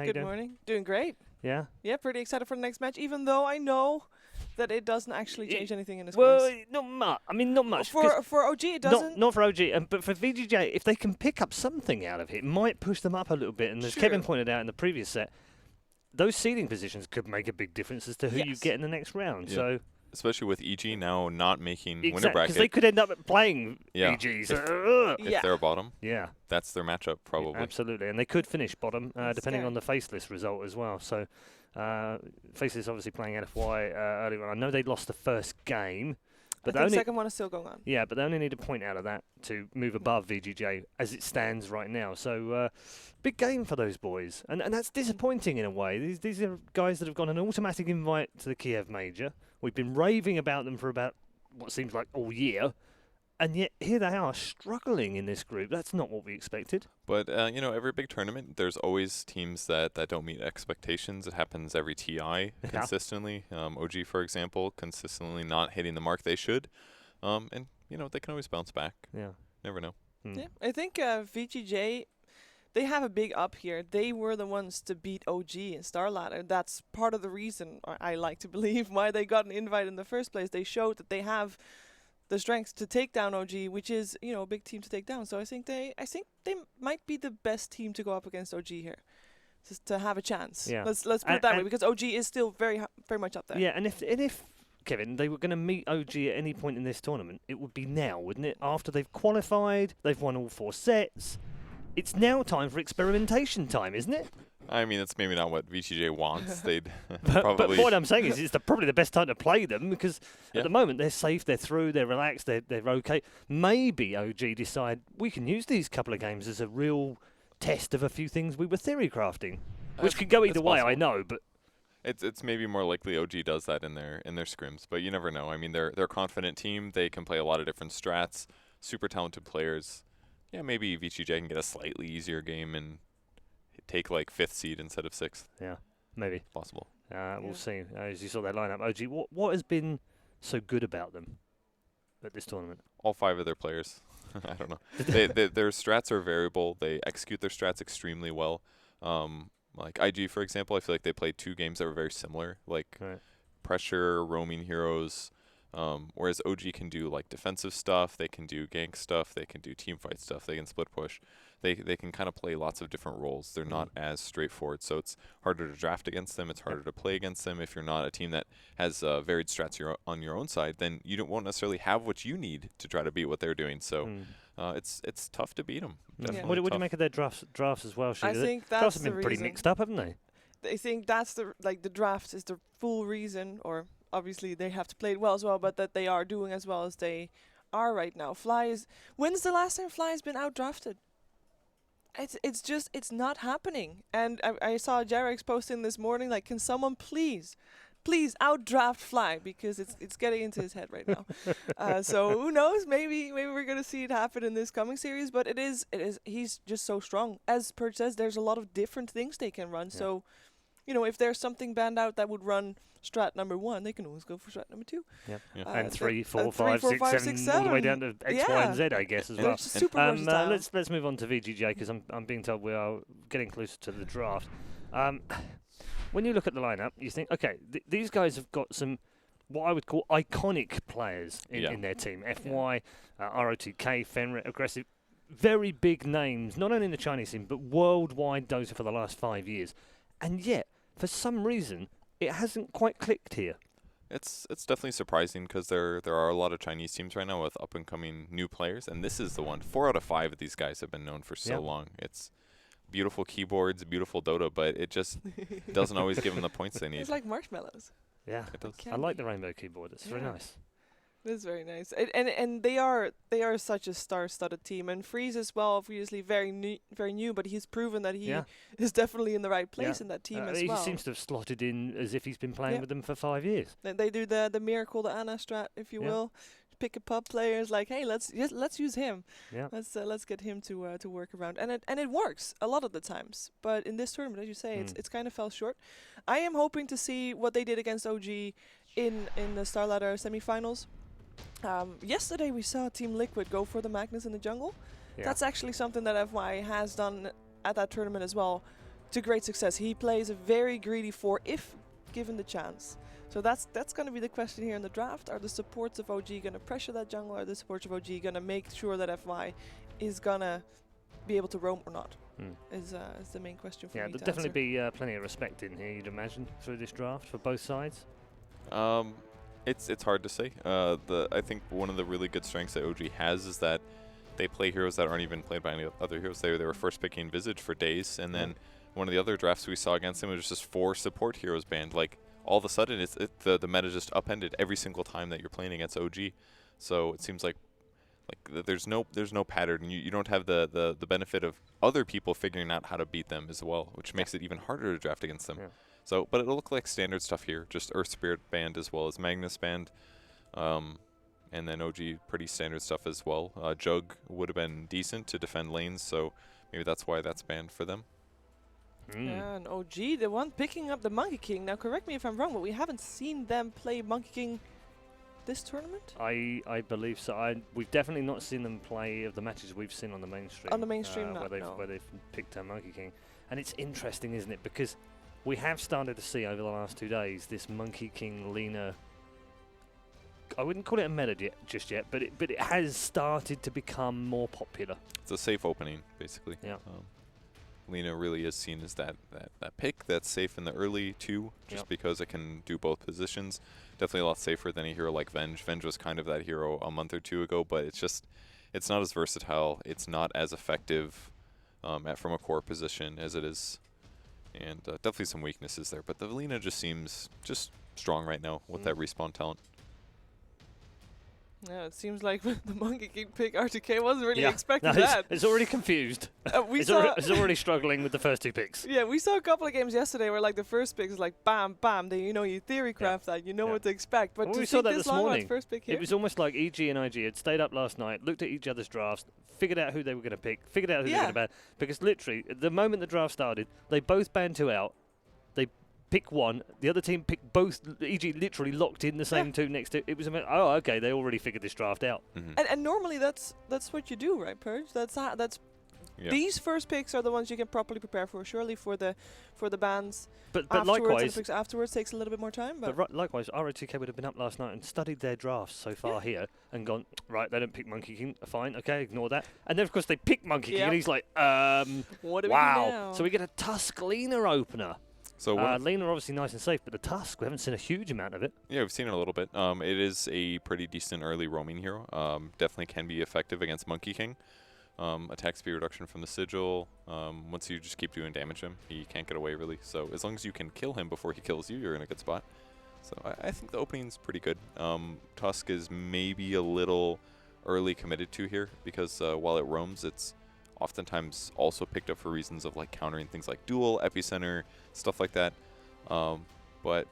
you doing? Good morning. Doing great. Yeah? Yeah, pretty excited for the next match, even though I know that it doesn't actually change anything in the Well, scores. not much. I mean, not much. For OG, it doesn't. Not for OG, but for VGJ, if they can pick up something out of it, it might push them up a little bit. And as Kevin pointed out in the previous set, those seeding positions could make a big difference as to who you get in the next round. Yeah. So, especially with EG now not making winner because bracket. they could end up playing EG. So, if they're bottom, that's their matchup probably. Absolutely, and they could finish bottom depending on the Faceless result as well. So, Faceless obviously playing LFY earlier on. I know they lost the first game. But the second one is still going on. Yeah, but they only need a point out of that to move above VGJ as it stands right now. So, big game for those boys. And that's disappointing in a way. These are guys that have got an automatic invite to the Kiev Major. We've been raving about them for about what seems like all year. And yet, here they are struggling in this group. That's not what we expected. But, you know, every big tournament, there's always teams that don't meet expectations. It happens every TI consistently. OG, for example, consistently not hitting the mark they should. And, you know, they can always bounce back. Yeah. Never know. Yeah, I think VGJ, they have a big up here. They were the ones to beat OG in StarLadder. That's part of the reason, I like to believe, why they got an invite in the first place. They showed that they have the strength to take down OG, which is, you know, a big team to take down. So I think they might be the best team to go up against OG here, just to have a chance. Yeah. Let's put it that way, because OG is still very much up there. Yeah, and if Kevin, they were going to meet OG at any point in this tournament, it would be now, wouldn't it? After they've qualified, they've won all 4 sets. It's now time for experimentation time, isn't it? I mean, it's maybe not what VGJ wants. They'd but what I'm saying is it's probably the best time to play them because at the moment they're safe, they're through, they're relaxed, they're okay. Maybe OG decide we can use these couple of games as a real test of a few things we were theory crafting, which could go either way, I know, but it's maybe more likely OG does that in their scrims, but you never know. I mean, they're a confident team. They can play a lot of different strats, super talented players. Yeah, maybe VGJ can get a slightly easier game and take like 5th seed instead of 6th. Yeah, maybe. Possible. We'll see. As you saw that lineup, OG, what has been so good about them at this tournament? All 5 of their players. I don't know. Their strats are variable. They execute their strats extremely well. Like IG, for example, I feel like they played 2 games that were very similar, like pressure, roaming heroes. Whereas OG can do like defensive stuff, they can do gank stuff, they can do team fight stuff, they can split push. They can kind of play lots of different roles. They're not as straightforward, so it's harder to draft against them. It's harder to play against them. If you're not a team that has varied strats on your own side, then you won't necessarily have what you need to try to beat what they're doing. So it's tough to beat them. What do you make of their drafts as well? I think that's drafts have been pretty mixed up, haven't they? I think that's the draft is the full reason, or obviously they have to play it well as well, but that they are doing as well as they are right now. When's the last time Fly has been outdrafted? It's not happening. And I saw Jarek's posting this morning, like, can someone please outdraft Fly, because it's getting into his head right now. So who knows? Maybe we're gonna see it happen in this coming series. But it is he's just so strong. As Perch says, there's a lot of different things they can run. Yeah. So, you know, if there's something banned out that would run strat number 1, they can always go for strat number 2. Yeah. And 3, 4, 5, 6, 7, all the way down to X, Y, and Z, I guess, as well. Super versatile. Let's move on to VGJ, because I'm being told we are getting closer to the draft. When you look at the lineup, you think, okay, these guys have got some what I would call iconic players in their team. FY, ROTK, Fenrir, Aggressive, very big names, not only in the Chinese scene, but worldwide Dota for the last 5 years. And yet, for some reason, it hasn't quite clicked here. It's definitely surprising, because there are a lot of Chinese teams right now with up-and-coming new players, and this is the one. 4 out of 5 of these guys have been known for so long. It's beautiful keyboards, beautiful Dota, but it just doesn't always give them the points they need. It's like marshmallows. Yeah, it does. I like the rainbow keyboard. It's very nice. It is very nice. And they are such a star-studded team. And Freeze as well, obviously very new, but he's proven that he is definitely in the right place in that team as well. He seems to have slotted in as if he's been playing with them for 5 years. They do the miracle, the Ana strat, if you will. Pick up players like, hey, let's use him. Yeah. Let's get him to work around, and it works a lot of the times. But in this tournament, as you say, it's kind of fell short. I am hoping to see what they did against OG in the StarLadder semifinals. Yesterday we saw Team Liquid go for the Magnus in the jungle. Yeah. That's actually something that FY has done at that tournament as well, to great success. He plays a very greedy 4 if given the chance. So that's going to be the question here in the draft. Are the supports of OG going to pressure that jungle? Are the supports of OG going to make sure that FY is going to be able to roam or not? Is the main question for me. Yeah, there'll definitely be plenty of respect in here, you'd imagine, through this draft for both sides. It's hard to say. I think one of the really good strengths that OG has is that they play heroes that aren't even played by any other heroes. They were first picking Visage for days, and then one of the other drafts we saw against them was just 4 support heroes banned. Like, all of a sudden, the meta just upended every single time that you're playing against OG. So it seems like there's no pattern. You don't have the benefit of other people figuring out how to beat them as well, which makes it even harder to draft against them. Yeah. So, but it'll look like standard stuff here, just Earth Spirit banned as well as Magnus banned, and then OG pretty standard stuff as well. Jug would have been decent to defend lanes, so maybe that's why that's banned for them. Yeah, and OG, the one picking up the Monkey King. Now, correct me if I'm wrong, but we haven't seen them play Monkey King this tournament? I believe so. We've definitely not seen them play of the matches we've seen on the mainstream. On the mainstream, where they've picked Monkey King. And it's interesting, isn't it? Because we have started to see over the last 2 days this Monkey King Lina. I wouldn't call it a meta just yet, but it has started to become more popular. It's a safe opening, basically. Yeah. Lina really is seen as that pick that's safe in the early 2, just because it can do both positions. Definitely a lot safer than a hero like Venge. Venge was kind of that hero a month or 2 ago, but it's not as versatile. It's not as effective from a core position as it is. And definitely some weaknesses there. But the Lina just seems just strong right now with that respawn talent. Yeah, it seems like the Monkey King pick RTK wasn't really expecting that. It's already confused. It's already struggling with the first 2 picks. Yeah, we saw a couple of games yesterday where like the first pick is like bam, bam. Then you theory craft that, you know what to expect. But we saw that this this morning. First pick here, it was almost like EG and IG had stayed up last night, looked at each other's drafts, figured out who they were going to pick, figured out who they were going to ban. Because literally, the moment the draft started, they both banned 2 out. They pick 1, the other team picked both. EG literally locked in the same 2 next to it. Was okay, they already figured this draft out. And normally that's what you do, right, Purge? These first picks are the ones you can properly prepare for. Surely for the bans, but afterwards, likewise, and the picks afterwards takes a little bit more time. But likewise, ROTK would have been up last night and studied their drafts so far here and gone, right, they don't pick Monkey King, fine, okay, ignore that. And then of course they pick Monkey King, and he's like, what do we do now? So we get a Tusk Lina opener. So Lina obviously nice and safe, but the Tusk, we haven't seen a huge amount of it. Yeah, we've seen it a little bit. It is a pretty decent early roaming hero. Definitely can be effective against Monkey King. Attack speed reduction from the Sigil. Once you just keep doing damage to him, he can't get away really. So as long as you can kill him before he kills you, you're in a good spot. So I think the opening's pretty good. Tusk is maybe a little early committed to here because while it roams, it's oftentimes also picked up for reasons of like countering things like duel, epicenter, stuff like that. But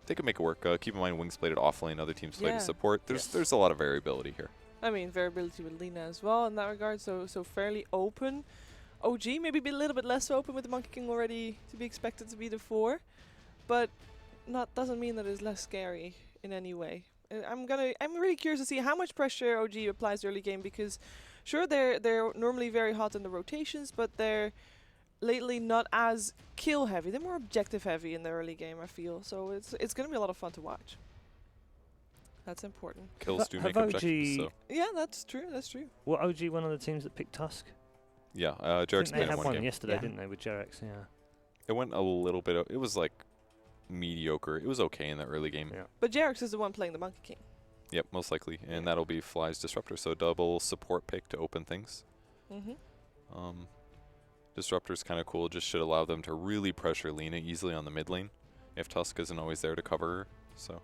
they could make it work. Keep in mind, Wings played it off lane, other teams played it support. There's a lot of variability here. I mean, variability with Lina as well in that regard, so fairly open. OG maybe be a little bit less open with the Monkey King already to be expected to be the 4, but doesn't mean that it's less scary in any way. I'm really curious to see how much pressure OG applies early game, because sure they're normally very hot in the rotations, but they're lately not as kill heavy. They're more objective heavy in the early game, I feel. So it's going to be a lot of fun to watch. That's important. Kills do make objectives. So. Yeah, that's true. That's true. What OG one of the teams that picked Tusk? Yeah, Jarek's they had one game yesterday, didn't they, with Jarex? Yeah. It went a little bit. It was like mediocre. It was okay in the early game. Yeah. But Jarex is the one playing the Monkey King. Yep, most likely, and that'll be Fly's Disruptor. So double support pick to open things. Disruptor's kind of cool. Just should allow them to really pressure Lina easily on the mid lane if Tusk isn't always there to cover her. So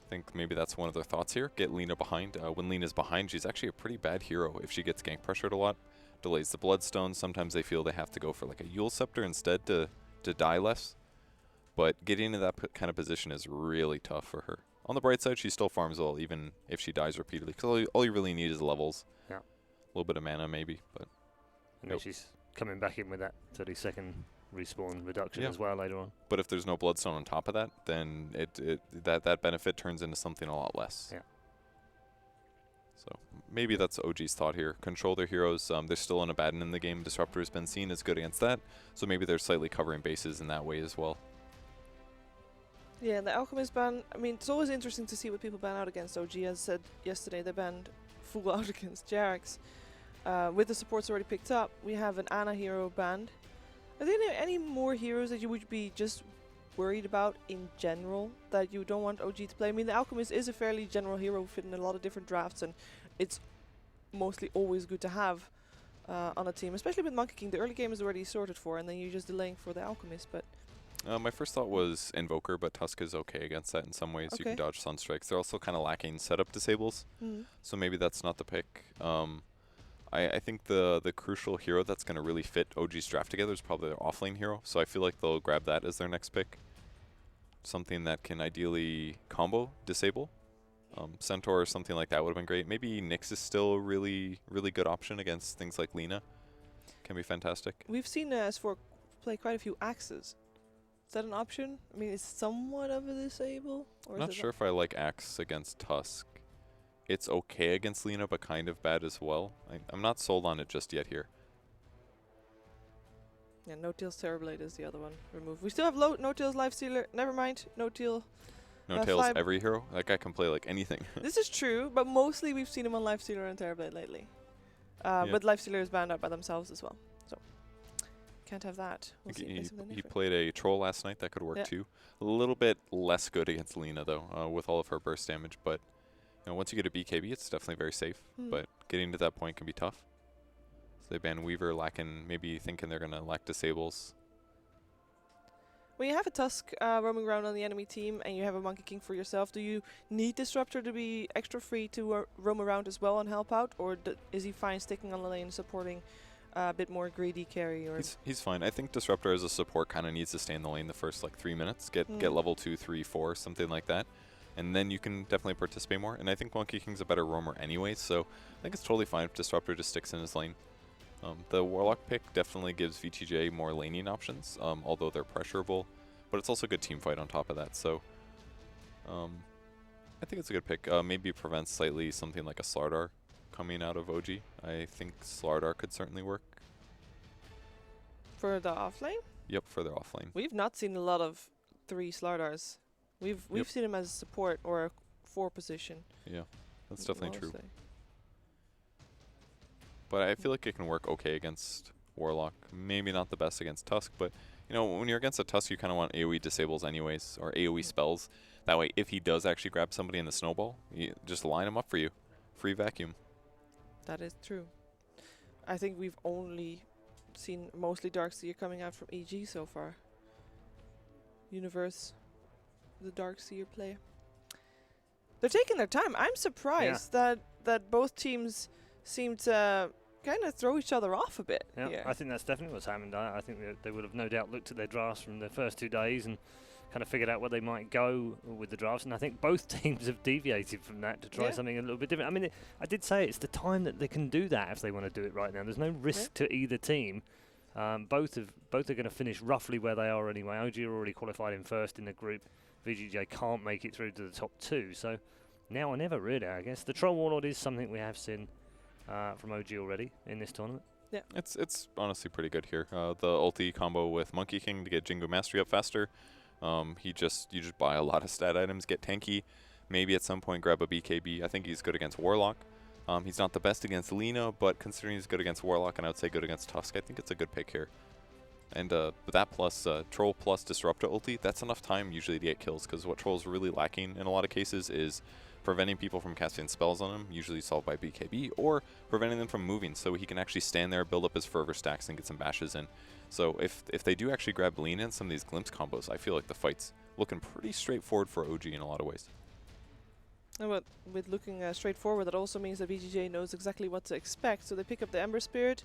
I think maybe that's one of their thoughts here. Get Lina behind. When Lina's behind, she's actually a pretty bad hero if she gets gank pressured a lot. Delays the Bloodstone. Sometimes they feel they have to go for like a Yule Scepter instead to die less. But getting into that kind of position is really tough for her. On the bright side, she still farms well, even if she dies repeatedly. Because all you really need is levels. Yeah. A little bit of mana, maybe. But and then she's coming back in with that 30-second respawn reduction as well later on. But if there's no Bloodstone on top of that, then that benefit turns into something a lot less. Yeah. So maybe that's OG's thought here. Control their heroes. They're still an Abaddon in the game. Disruptor has been seen as good against that. So maybe they're slightly covering bases in that way as well. Yeah, the Alchemist ban, I mean, it's always interesting to see what people ban out against. OG, as said yesterday, they banned full out against Jarex. With the supports already picked up, we have an Ana hero banned. Are there any more heroes that you would be just worried about in general that you don't want OG to play? I mean, the Alchemist is a fairly general hero, fit in a lot of different drafts, and it's mostly always good to have on a team, especially with Monkey King. The early game is already sorted for, and then you're just delaying for the Alchemist. But my first thought was Invoker, but Tusk is okay against that in some ways. You can dodge Sunstrikes. They're also kind of lacking setup disables, so maybe that's not the pick. I think the crucial hero that's going to really fit OG's draft together is probably their offlane hero, so I feel like they'll grab that as their next pick. Something that can ideally combo disable. Centaur or something like that would have been great. Maybe Nyx is still a really good option against things like Lina. Can be fantastic. We've seen S4 play quite a few axes. Is that an option? I mean, it's somewhat of a disable? Or I'm not sure if I like Axe against Tusk. It's okay against Lina, but kind of bad as well. I'm not sold on it just yet here. Yeah, No-Tail's Terrorblade is the other one. Remove. We still have No-Tail's Lifestealer. Never mind. No-Tail. No-Tail's every hero. That guy can play like anything. This is true, but mostly we've seen him on Lifestealer and Terrorblade lately. But Lifestealer is banned out by themselves as well. So, can't have that. We'll see. He played a Troll last night. That could work too. A little bit less good against Lina, though, with all of her burst damage. But once you get a BKB, it's definitely very safe. But getting to that point can be tough. So they ban Weaver, maybe thinking they're going to lack disables. When you have a Tusk roaming around on the enemy team and you have a Monkey King for yourself, do you need Disruptor to be extra free to roam around as well and help out? Or is he fine sticking on the lane, supporting a bit more greedy carry? Or he's fine. I think Disruptor as a support kind of needs to stay in the lane the first 3 minutes. Get level 2, 3, 4, something like that. And then you can definitely participate more. And I think Monkey King's a better roamer anyway, so I think it's totally fine if Disruptor just sticks in his lane. The Warlock pick definitely gives VGJ more laning options, although they're pressurable. But it's also a good team fight on top of that, so I think it's a good pick. Maybe prevents slightly something like a Slardar coming out of OG. I think Slardar could certainly work. For the offlane? Yep, for their offlane. We've not seen a lot of 3 Slardars. We've seen him as support or a 4 position. Yeah, that's definitely true. But I feel like it can work okay against Warlock. Maybe not the best against Tusk, but when you're against a Tusk, you kind of want AoE disables anyways, or AoE spells. That way, if he does actually grab somebody in the snowball, you just line him up for you. Free vacuum. That is true. I think we've only seen mostly Darkseer coming out from EG so far. Universe, the Darkseer play. They're taking their time. I'm surprised that both teams seem to kind of throw each other off a bit. Yeah, here. I think that's definitely what's happened. I think they would have no doubt looked at their drafts from the first 2 days and kind of figured out where they might go with the drafts. And I think both teams have deviated from that to try something a little bit different. I mean, I did say it's the time that they can do that if they want to do it right now. There's no risk to either team. Both are going to finish roughly where they are anyway. OG are already qualified in first in the group. VGJ can't make it through to the top 2. So now or never, really, I guess. The Troll Warlord is something we have seen from OG already in this tournament. Yeah, it's honestly pretty good here. The ulti combo with Monkey King to get Jingu Mastery up faster. You just buy a lot of stat items, get tanky. Maybe at some point grab a BKB. I think he's good against Warlock. He's not the best against Lina, but considering he's good against Warlock, and I would say good against Tusk, I think it's a good pick here. And that plus Troll plus Disruptor ulti, that's enough time usually to get kills, because what Troll's really lacking in a lot of cases is preventing people from casting spells on him, usually solved by BKB, or preventing them from moving so he can actually stand there, build up his fervor stacks, and get some bashes in. So if they do actually grab Lina in some of these glimpse combos, I feel like the fight's looking pretty straightforward for OG in a lot of ways. And with looking straightforward, that also means that VGJ knows exactly what to expect. So they pick up the Ember Spirit.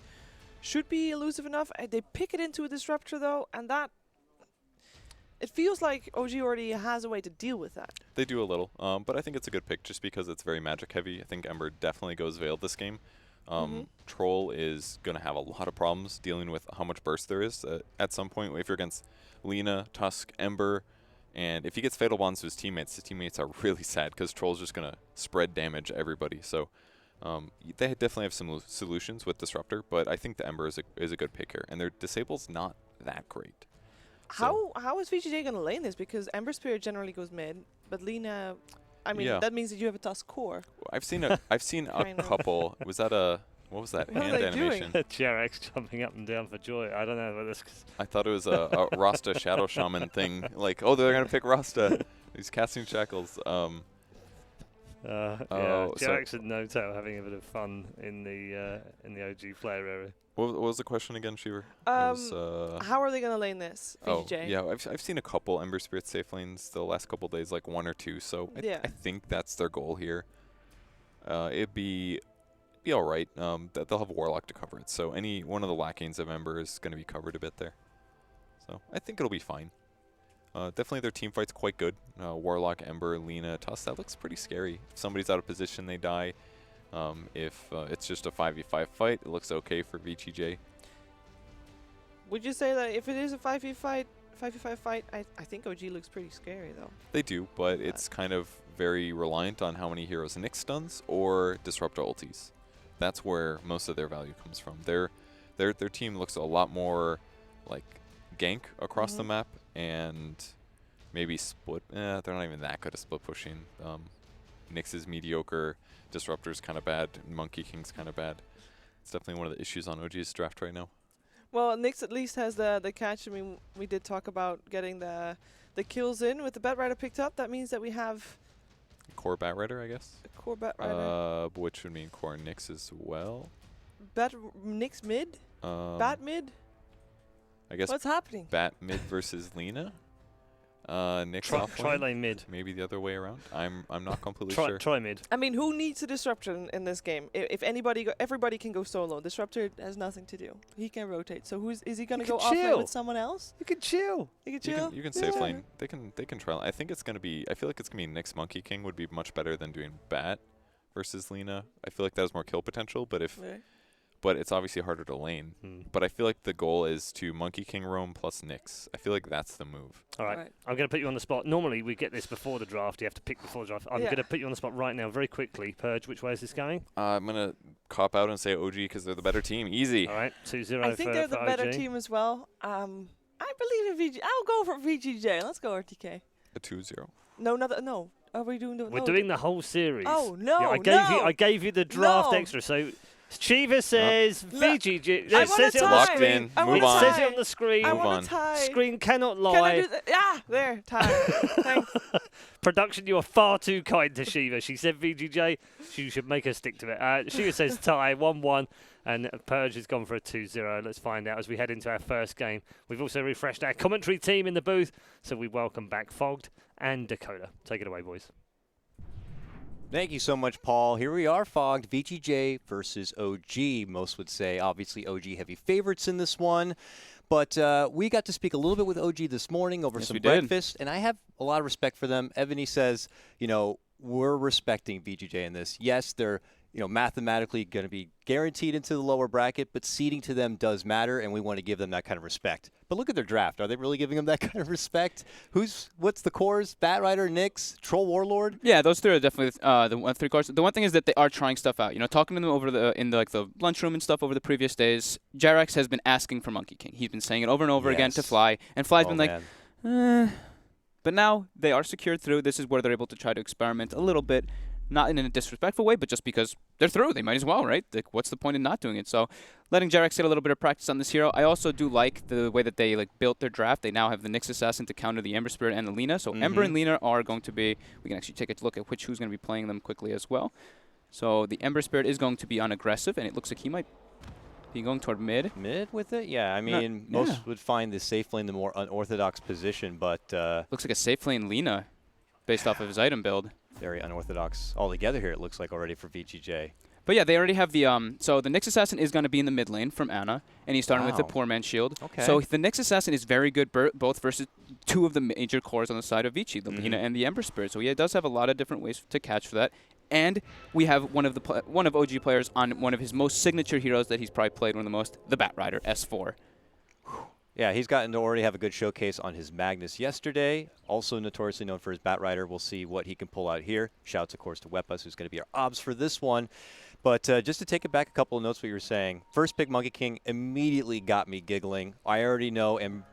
Should be elusive enough. They pick it into a Disruptor, though, and that... It feels like OG already has a way to deal with that. They do a little, but I think it's a good pick just because it's very magic heavy. I think Ember definitely goes Veiled this game. Troll is going to have a lot of problems dealing with how much burst there is at some point. If you're against Lina, Tusk, Ember, and if he gets Fatal Bonds to his teammates are really sad because Troll's just going to spread damage to everybody. So They definitely have some solutions with Disruptor, but I think the Ember is a good pick here, and their Disable's not that great. So How is VGJ going to lane this? Because Ember Spirit generally goes mid, but Lina, I mean, Yeah. that means that you have a Tusk core. I've seen a Kind of. couple. Was that what was that What are hand they animation? JRX jumping up and down for joy. I don't know about this. I thought it was a Rasta Shadow Shaman thing. Like, oh, they're gonna pick Rasta. He's casting shackles. Yeah, Oh, so- JRX and Noto having a bit of fun in the OG player area. What was the question again, Shiver? It was, How are they going to lane this, VGJ? Oh, yeah, I've seen a couple Ember Spirit safe lanes the last couple days, like 1 or 2. So Yeah. I think that's their goal here. It'd be all right. They'll have Warlock to cover it. So any one of the lackings of Ember is going to be covered a bit there. So I think it'll be fine. Definitely their team fight's quite good. Warlock, Ember, Lina, Tusk. That looks pretty scary. If somebody's out of position, they die. If it's just a 5v5 fight, it looks okay for VGJ. Would you say that if it is a 5v5 fight, I think OG looks pretty scary, though. They do, but it's kind of very reliant on how many heroes Nyx stuns or Disruptor ultis. That's where most of their value comes from. Their team looks a lot more like gank across the map and maybe split. They're not even that good at split pushing. Nyx is mediocre. Disruptor's kind of bad. Monkey King's kind of bad. It's definitely one of the issues on OG's draft right now. Well, Nyx at least has the catch. I mean, we did talk about getting the kills in with the Bat Rider picked up. That means that we have Core Bat Rider, I guess. a core Bat Rider. Which would mean Core Nyx as well. Nyx mid? Bat mid? I guess What's happening? Bat mid versus Lina. Nyx off Try lane. lane mid. Maybe the other way around. I'm not completely Try, sure. try mid. I mean, who needs a Disruptor in this game? If anybody, everybody can go solo. Disruptor has nothing to do. He can rotate. So is he gonna You go can off lane chill. with someone else? You can chill. He can chill. You can safe lane. They can try. I think it's gonna be. I feel like it's gonna be Nyx Monkey King would be much better than doing Bat versus Lina. I feel like that has more kill potential, but it's obviously harder to lane. But I feel like the goal is to Monkey King roam plus Nyx. I feel like that's the move. All right. Right. I'm going to put you on the spot. Normally, we get this before the draft. You have to pick before the draft. I'm going to put you on the spot right now, very quickly. Purge, which way is this going? I'm gonna cop out and say OG because they're the better team. Easy. All right, 2-0 I think they're the for better OG. team as well. I believe in VG. I'll go for VGJ. Let's go RTK. A 2-0. No. Are we doing the? We're doing the whole series. Oh no! Yeah, I gave you the draft No. extra. So Shiva says VGJ. I It want says a it on tie. the Locked screen. in. I Move want a on. It says tie. it on the screen. I Move want on. a tie. Screen cannot Can I lie. do that? Yeah, there, tie. Thanks. Production, you are far too kind to Shiva. She said VGJ. She should make her stick to it. Shiva says tie, 1-1. And Purge has gone for a 2-0. Let's find out as we head into our first game. We've also refreshed our commentary team in the booth. So we welcome back Fogged and Dakota. Take it away, boys. Thank you so much, Paul. Here we are, Fogged, VGJ versus OG. Most would say, obviously, OG heavy favorites in this one. But we got to speak a little bit with OG this morning over some breakfast, and I have a lot of respect for them. Ebony says, we're respecting VGJ in this. Yes, they're mathematically going to be guaranteed into the lower bracket, but seeding to them does matter, and we want to give them that kind of respect. But look at their draft. Are they really giving them that kind of respect? What's the cores? Bat Rider, Nyx, Troll Warlord? Yeah, those three are definitely the three cores. The one thing is that they are trying stuff out. Talking to them over in the lunchroom and stuff over the previous days, JRX has been asking for Monkey King. He's been saying it over and over again to Fly, and Fly's been like, but now they are secured through. This is where they're able to try to experiment a little bit. Not in a disrespectful way, but just because they're through. They might as well, right? Like, what's the point in not doing it? So letting JRX get a little bit of practice on this hero. I also do like the way that they built their draft. They now have the Nyx Assassin to counter the Ember Spirit and the Lina. So Ember and Lina are going to be, we can actually take a look at who's going to be playing them quickly as well. So the Ember Spirit is going to be on aggressive, and it looks like he might be going toward mid. Mid with it? Yeah, I mean, most would find the safe lane the more unorthodox position, but looks like a safe lane Lina based off of his item build. Very unorthodox altogether here, it looks like already for VGJ. But yeah, they already have the so the Nyx Assassin is going to be in the mid lane from Ana, and he's starting with the Poor Man Shield. Okay. So the Nyx Assassin is very good both versus two of the major cores on the side of Vici, the Lina and the Ember Spirit. So he does have a lot of different ways to catch for that. And we have one of OG players on one of his most signature heroes that he's probably played one of the most, the Bat Rider, S4. Yeah, he's gotten to already have a good showcase on his Magnus yesterday. Also notoriously known for his Bat Rider. We'll see what he can pull out here. Shouts, of course, to Wepas, who's going to be our obs for this one. But just to take it back a couple of notes what you were saying, first pick Monkey King immediately got me giggling. I already know and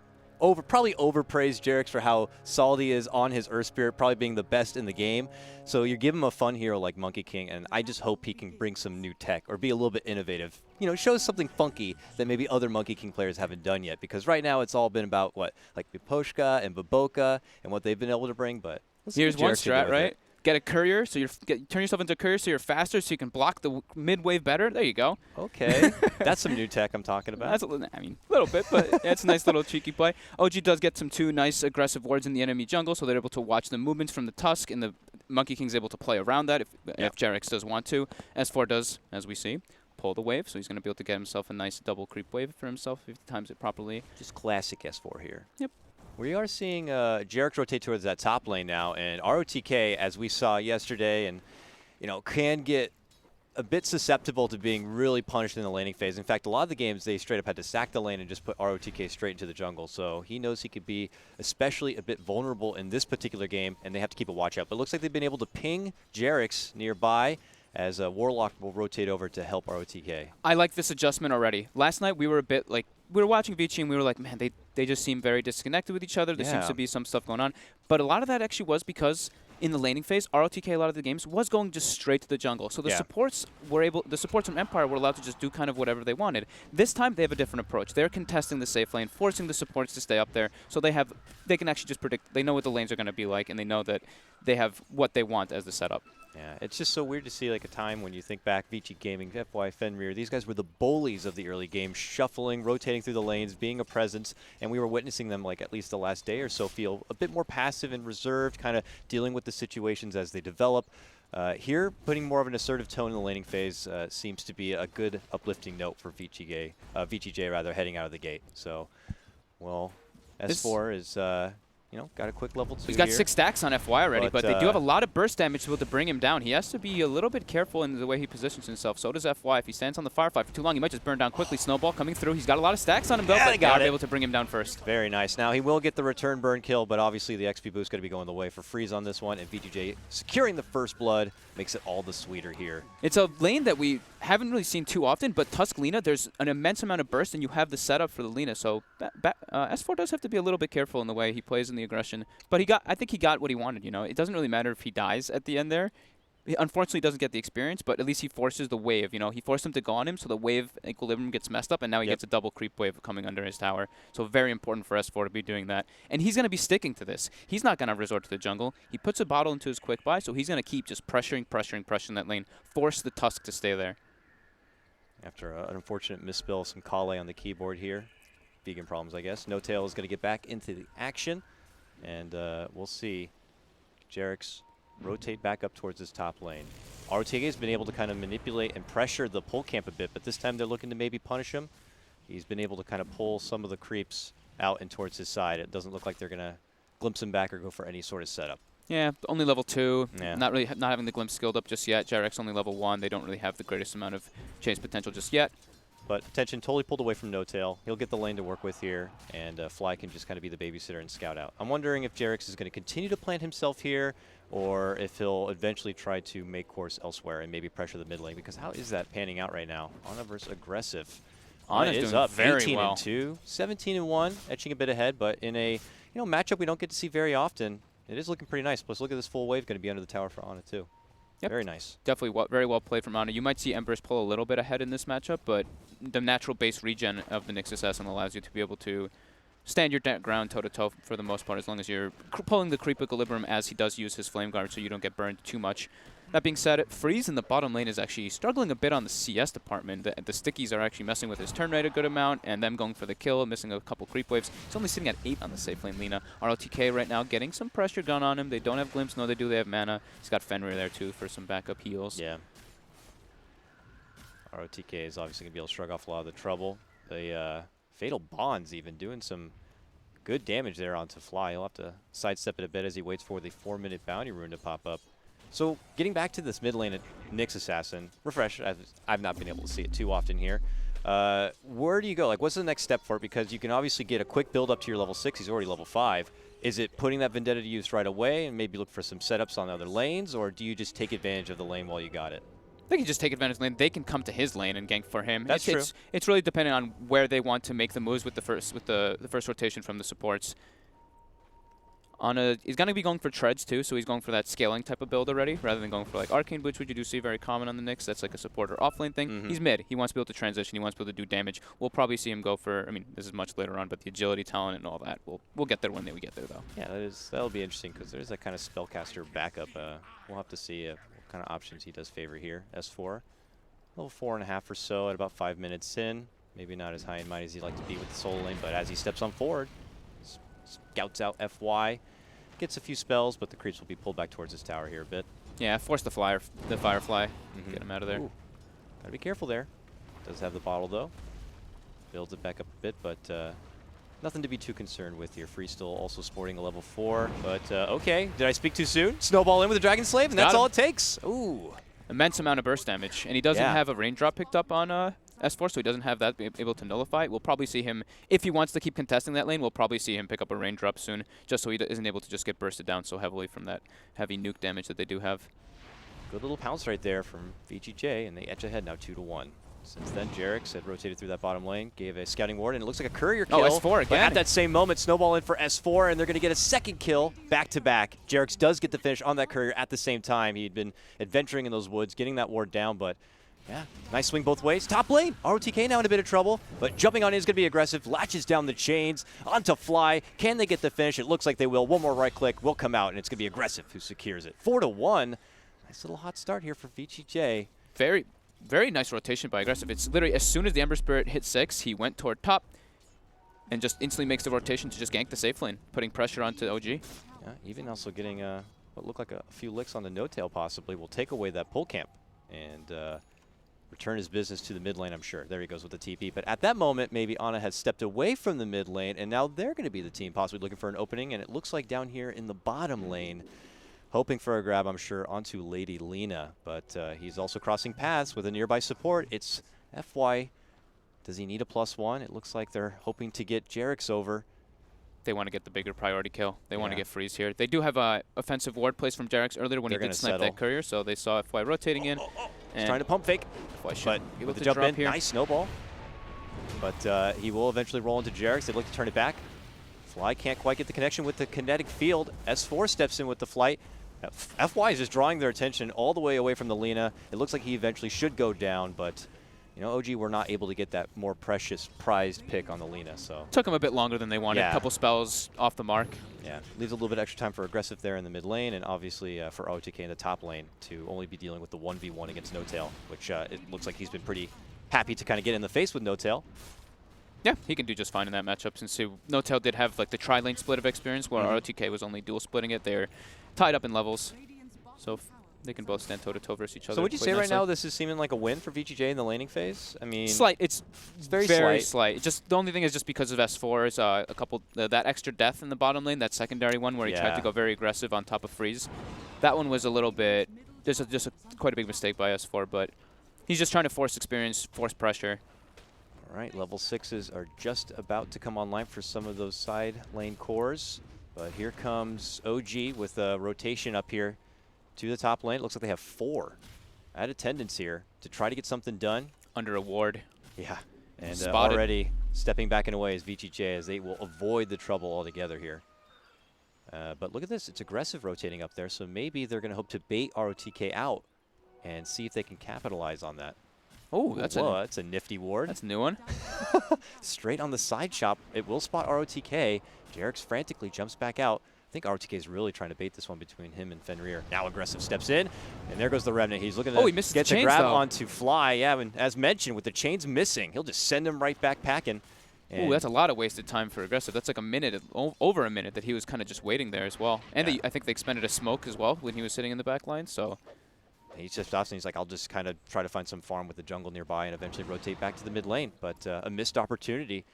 probably overpraised Jarex for how solid he is on his Earth Spirit, probably being the best in the game. So you give him a fun hero like Monkey King, and I just hope he can bring some new tech or be a little bit innovative. You know, show something funky that maybe other Monkey King players haven't done yet. Because right now it's all been about what, like Miposhka and Baboka and what they've been able to bring. But here's one strat, right? Get a courier, so turn yourself into a courier so you're faster, so you can block the mid wave better. There you go. Okay, that's some new tech I'm talking about. That's a little bit, but it's a nice little cheeky play. OG does get some 2 nice aggressive wards in the enemy jungle, so they're able to watch the movements from the Tusk, and the Monkey King's able to play around that if Jarex does want to. S4 does, as we see, pull the wave, so he's going to be able to get himself a nice double creep wave for himself if he times it properly. Just classic S4 here. Yep. We are seeing Jarex rotate towards that top lane now, and ROTK, as we saw yesterday, and can get a bit susceptible to being really punished in the laning phase. In fact, a lot of the games they straight up had to sack the lane and just put ROTK straight into the jungle. So he knows he could be especially a bit vulnerable in this particular game, and they have to keep a watch out. But it looks like they've been able to ping Jarex nearby, as Warlock will rotate over to help ROTK. I like this adjustment already. Last night we were a bit like, we were watching VG and we were like, man, they just seem very disconnected with each other. There seems to be some stuff going on. But a lot of that actually was because in the laning phase, ROTK a lot of the games was going just straight to the jungle. So the supports from Empire were allowed to just do kind of whatever they wanted. This time they have a different approach. They're contesting the safe lane, forcing the supports to stay up there. So they can actually just predict, they know what the lanes are going to be like, and they know that they have what they want as the setup. Yeah, it's just so weird to see like a time when you think back, VG Gaming, FY Fenrir, these guys were the bullies of the early game, shuffling, rotating through the lanes, being a presence, and we were witnessing them like at least the last day or so feel a bit more passive and reserved, kind of dealing with the situations as they develop. Here, putting more of an assertive tone in the laning phase seems to be a good uplifting note for VGJ rather, heading out of the gate. So, well, S4 is got a quick level 2 He's got here. 6 stacks on FY already, but they do have a lot of burst damage to be able to bring him down. He has to be a little bit careful in the way he positions himself. So does FY. If he stands on the Firefly for too long, he might just burn down quickly. Snowball coming through. He's got a lot of stacks on him, though, but they're able to bring him down first. Very nice. Now, he will get the return burn kill, but obviously the XP boost going to be going the way for Freeze on this one, and VGJ securing the first blood makes it all the sweeter here. It's a lane that we haven't really seen too often, but Tusk Lina, there's an immense amount of burst, and you have the setup for the Lina, so S4 does have to be a little bit careful in the way he plays in the aggression. But I think he got what he wanted, It doesn't really matter if he dies at the end there. He unfortunately doesn't get the experience, but at least he forces the wave, He forced him to go on him, so the wave equilibrium gets messed up, and now he gets a double creep wave coming under his tower. So very important for S4 to be doing that. And he's going to be sticking to this. He's not going to resort to the jungle. He puts a bottle into his quick buy, so he's going to keep just pressuring that lane, force the Tusk to stay there. After an unfortunate misspell, some Kale on the keyboard here. Vegan problems, I guess. No Tail is going to get back into the action, and we'll see Jarex rotate back up towards his top lane. ROTK has been able to kind of manipulate and pressure the pull camp a bit, but this time they're looking to maybe punish him. He's been able to kind of pull some of the creeps out and towards his side. It doesn't look like they're going to glimpse him back or go for any sort of setup. Yeah, only level 2. Yeah. Not having the glimpse skilled up just yet. Jarex only level 1. They don't really have the greatest amount of chase potential just yet. But attention totally pulled away from No Tail. He'll get the lane to work with here, and Fly can just kind of be the babysitter and scout out. I'm wondering if Jarex is going to continue to plant himself here, or if he'll eventually try to make course elsewhere and maybe pressure the mid lane, because how is that panning out right now? Ana versus aggressive. Ana is doing up very 18-2, 17-1, etching a bit ahead, but in a matchup we don't get to see very often, it is looking pretty nice. Plus, look at this full wave going to be under the tower for Ana too. Yep. Very nice. Definitely very well played from Ana. You might see Embers pull a little bit ahead in this matchup, but the natural base regen of the Nyx Assassin allows you to be able to stand your ground toe-to-toe for the most part, as long as you're pulling the creep equilibrium as he does use his Flame Guard so you don't get burned too much. That being said, Freeze in the bottom lane is actually struggling a bit on the CS department. The stickies are actually messing with his turn rate a good amount, and them going for the kill, missing a couple creep waves. He's only sitting at 8 on the safe lane. Lina, ROTK right now getting some pressure done on him. They don't have Glimpse. No, they do. They have mana. He's got Fenrir there, too, for some backup heals. Yeah. ROTK is obviously going to be able to shrug off a lot of the trouble. The Fatal Bonds even doing some good damage there onto Fly. He'll have to sidestep it a bit as he waits for the 4-minute bounty rune to pop up. So getting back to this mid lane at Nyx Assassin, refresh, I've not been able to see it too often here. Where do you go? Like, what's the next step for it? Because you can obviously get a quick build up to your level 6. He's already level 5. Is it putting that Vendetta to use right away and maybe look for some setups on other lanes, or do you just take advantage of the lane while you got it? They can just take advantage of the lane. They can come to his lane and gank for him. That's true. It's really dependent on where they want to make the moves with the first rotation from the supports. He's going to be going for treads too, so he's going for that scaling type of build already, rather than going for like arcane boots, which you do see very common on the Knicks. That's like a support or offlane thing. He's mid. He wants to be able to transition. He wants to be able to do damage. We'll probably see him go for. I mean, this is much later on, but the agility talent and all that. We'll get there when we get there, though. Yeah, that'll be interesting because there's that kind of spellcaster backup. We'll have to see what kind of options he does favor here. S4, level 4.5 or so at about 5 minutes in. Maybe not as high and mighty as he'd like to be with the solo lane, but as he steps on forward, scouts out FY. Gets a few spells, but the creeps will be pulled back towards his tower here a bit. Yeah, force the Firefly. Get him out of there. Ooh. Gotta be careful there. Does have the bottle, though. Builds it back up a bit, but nothing to be too concerned with here. Free still also sporting a level 4, but okay. Did I speak too soon? Snowball in with the Dragon Slave, and that's all it takes. Ooh. Immense amount of burst damage, and he doesn't have a raindrop picked up on S4, so he doesn't have that able to nullify it. We'll probably see him, if he wants to keep contesting that lane, we'll probably see him pick up a raindrop soon, just so he isn't able to just get bursted down so heavily from that heavy nuke damage that they do have. Good little pounce right there from VGJ, and they edge ahead now 2-1. Since then, Jarex had rotated through that bottom lane, gave a scouting ward, and it looks like a courier kill. Oh, S4 again. But at that same moment, Snowball in for S4, and they're going to get a second kill back-to-back. Jarex does get the finish on that courier at the same time. He'd been adventuring in those woods, getting that ward down, but yeah, nice swing both ways. Top lane, ROTK now in a bit of trouble, but jumping on in is going to be aggressive. Latches down the chains, onto Fly. Can they get the finish? It looks like they will. One more right click will come out, and it's going to be aggressive who secures it. 4-1. Nice little hot start here for VGJ. Very nice rotation by aggressive. It's literally as soon as the Ember Spirit hit 6, he went toward top and just instantly makes the rotation to just gank the safe lane, putting pressure onto OG. Yeah, even also getting what looked like a few licks on the no-tail possibly will take away that pull camp and return his business to the mid lane, I'm sure. There he goes with the TP. But at that moment, maybe Ana has stepped away from the mid lane, and now they're going to be the team possibly looking for an opening, and it looks like down here in the bottom lane, hoping for a grab, I'm sure, onto Lady Lena. But he's also crossing paths with a nearby support. It's FY. Does he need a +1? It looks like they're hoping to get Jarex over. They want to get the bigger priority kill. They want to get freeze here. They do have a offensive ward placed from Jarex earlier when he did snipe that courier, so they saw FY rotating in. He's trying to pump fake, but with the jump in, here. Nice snowball. But he will eventually roll into Jarex. They'd look to turn it back. Fly can't quite get the connection with the kinetic field. S4 steps in with the flight. FY is just drawing their attention all the way away from the Lena. It looks like he eventually should go down, but you know, OG were not able to get that more precious prized pick on the Lena. So took him a bit longer than they wanted. A couple spells off the mark. Yeah, leaves a little bit extra time for aggressive there in the mid lane, and obviously for OTK in the top lane to only be dealing with the 1v1 against No-Tail, which it looks like he's been pretty happy to kind of get in the face with No-Tail. Yeah, he can do just fine in that matchup since No-Tail did have like the tri-lane split of experience where ROTK was only dual splitting it. They're tied up in levels, so they can both stand toe-to-toe versus each other. So would you say right now this is seeming like a win for VGJ in the laning phase? I mean, slight. It's very slight. Just the only thing is just because of S4 is a couple that extra death in the bottom lane, that secondary one where he tried to go very aggressive on top of freeze. That one was a little bit. There's just quite a big mistake by S4, but he's just trying to force experience, force pressure. All right, level 6s are just about to come online for some of those side lane cores, but here comes OG with a rotation up here to the top lane. It looks like they have 4 at attendance here to try to get something done. Under a ward. Yeah, and already stepping back in a way is VGJ as they will avoid the trouble altogether here. But look at this, it's aggressive rotating up there, so maybe they're going to hope to bait ROTK out and see if they can capitalize on that. Oh, that's a nifty ward. That's a new one. Straight on the side chop. It will spot ROTK. Jarex frantically jumps back out. I think ROTK is really trying to bait this one between him and Fenrir. Now aggressive steps in, and there goes the Remnant. He's looking to get the grab onto Fly. Yeah, and as mentioned, with the chains missing, he'll just send him right back packing. Ooh, that's a lot of wasted time for aggressive. That's like a minute, over a minute that he was kind of just waiting there as well. And I think they expended a smoke as well when he was sitting in the back line, so. He just stops and he's like, I'll just kind of try to find some farm with the jungle nearby and eventually rotate back to the mid lane. But a missed opportunity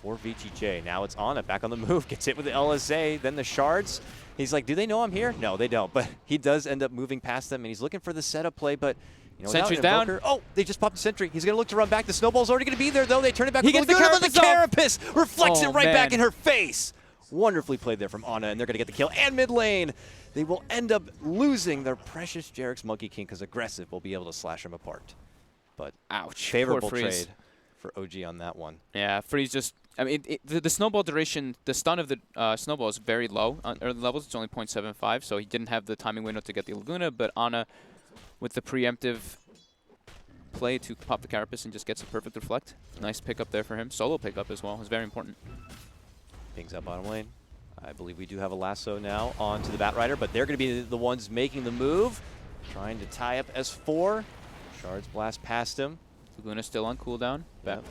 for VGJ. Now it's Ana back on the move, gets hit with the LSA, then the shards. He's like, do they know I'm here? No, they don't. But he does end up moving past them, and he's looking for the setup play. But you know, Sentry's down. Oh, they just popped the sentry. He's going to look to run back. The snowball's already going to be there, though. They turn it back. He gets the Carapace, reflects it right back in her face. Wonderfully played there from Ana, and they're going to get the kill. And mid lane, they will end up losing their precious Jarek's Monkey King because Aggressive will be able to slash him apart. But ouch, favorable poor Freeze. trade for OG on that one. Yeah, Freeze just, I mean, the snowball duration, the stun of the snowball is very low on early levels. It's only 0.75, so he didn't have the timing window to get the Laguna, but Ana, with the preemptive play to pop the Carapace and just gets a perfect reflect. Nice pickup there for him. Solo pickup as well. It's very important. Pings up bottom lane. I believe we do have a lasso now onto the Batrider, but they're going to be the ones making the move. Trying to tie up S4. Shards blast past him. Laguna still on cooldown. Yep.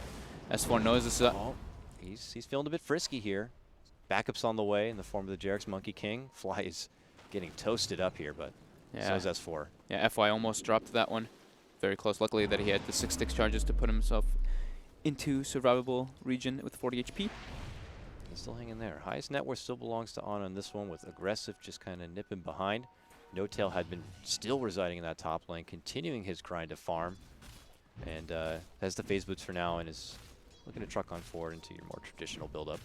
S4 knows this is up. Oh, he's feeling a bit frisky here. Backups on the way in the form of the Jarek's Monkey King. Fly is getting toasted up here, but so is S4. Yeah, FY almost dropped that one. Very close. Luckily that he had the 6 sticks charges to put himself into survivable region with 40 HP. He's still hanging there. Highest net worth still belongs to Ana on this one, with Aggressive just kind of nipping behind. No Tail had been still residing in that top lane, continuing his grind to farm. And has the phase boots for now and is looking to truck on forward into your more traditional build-up.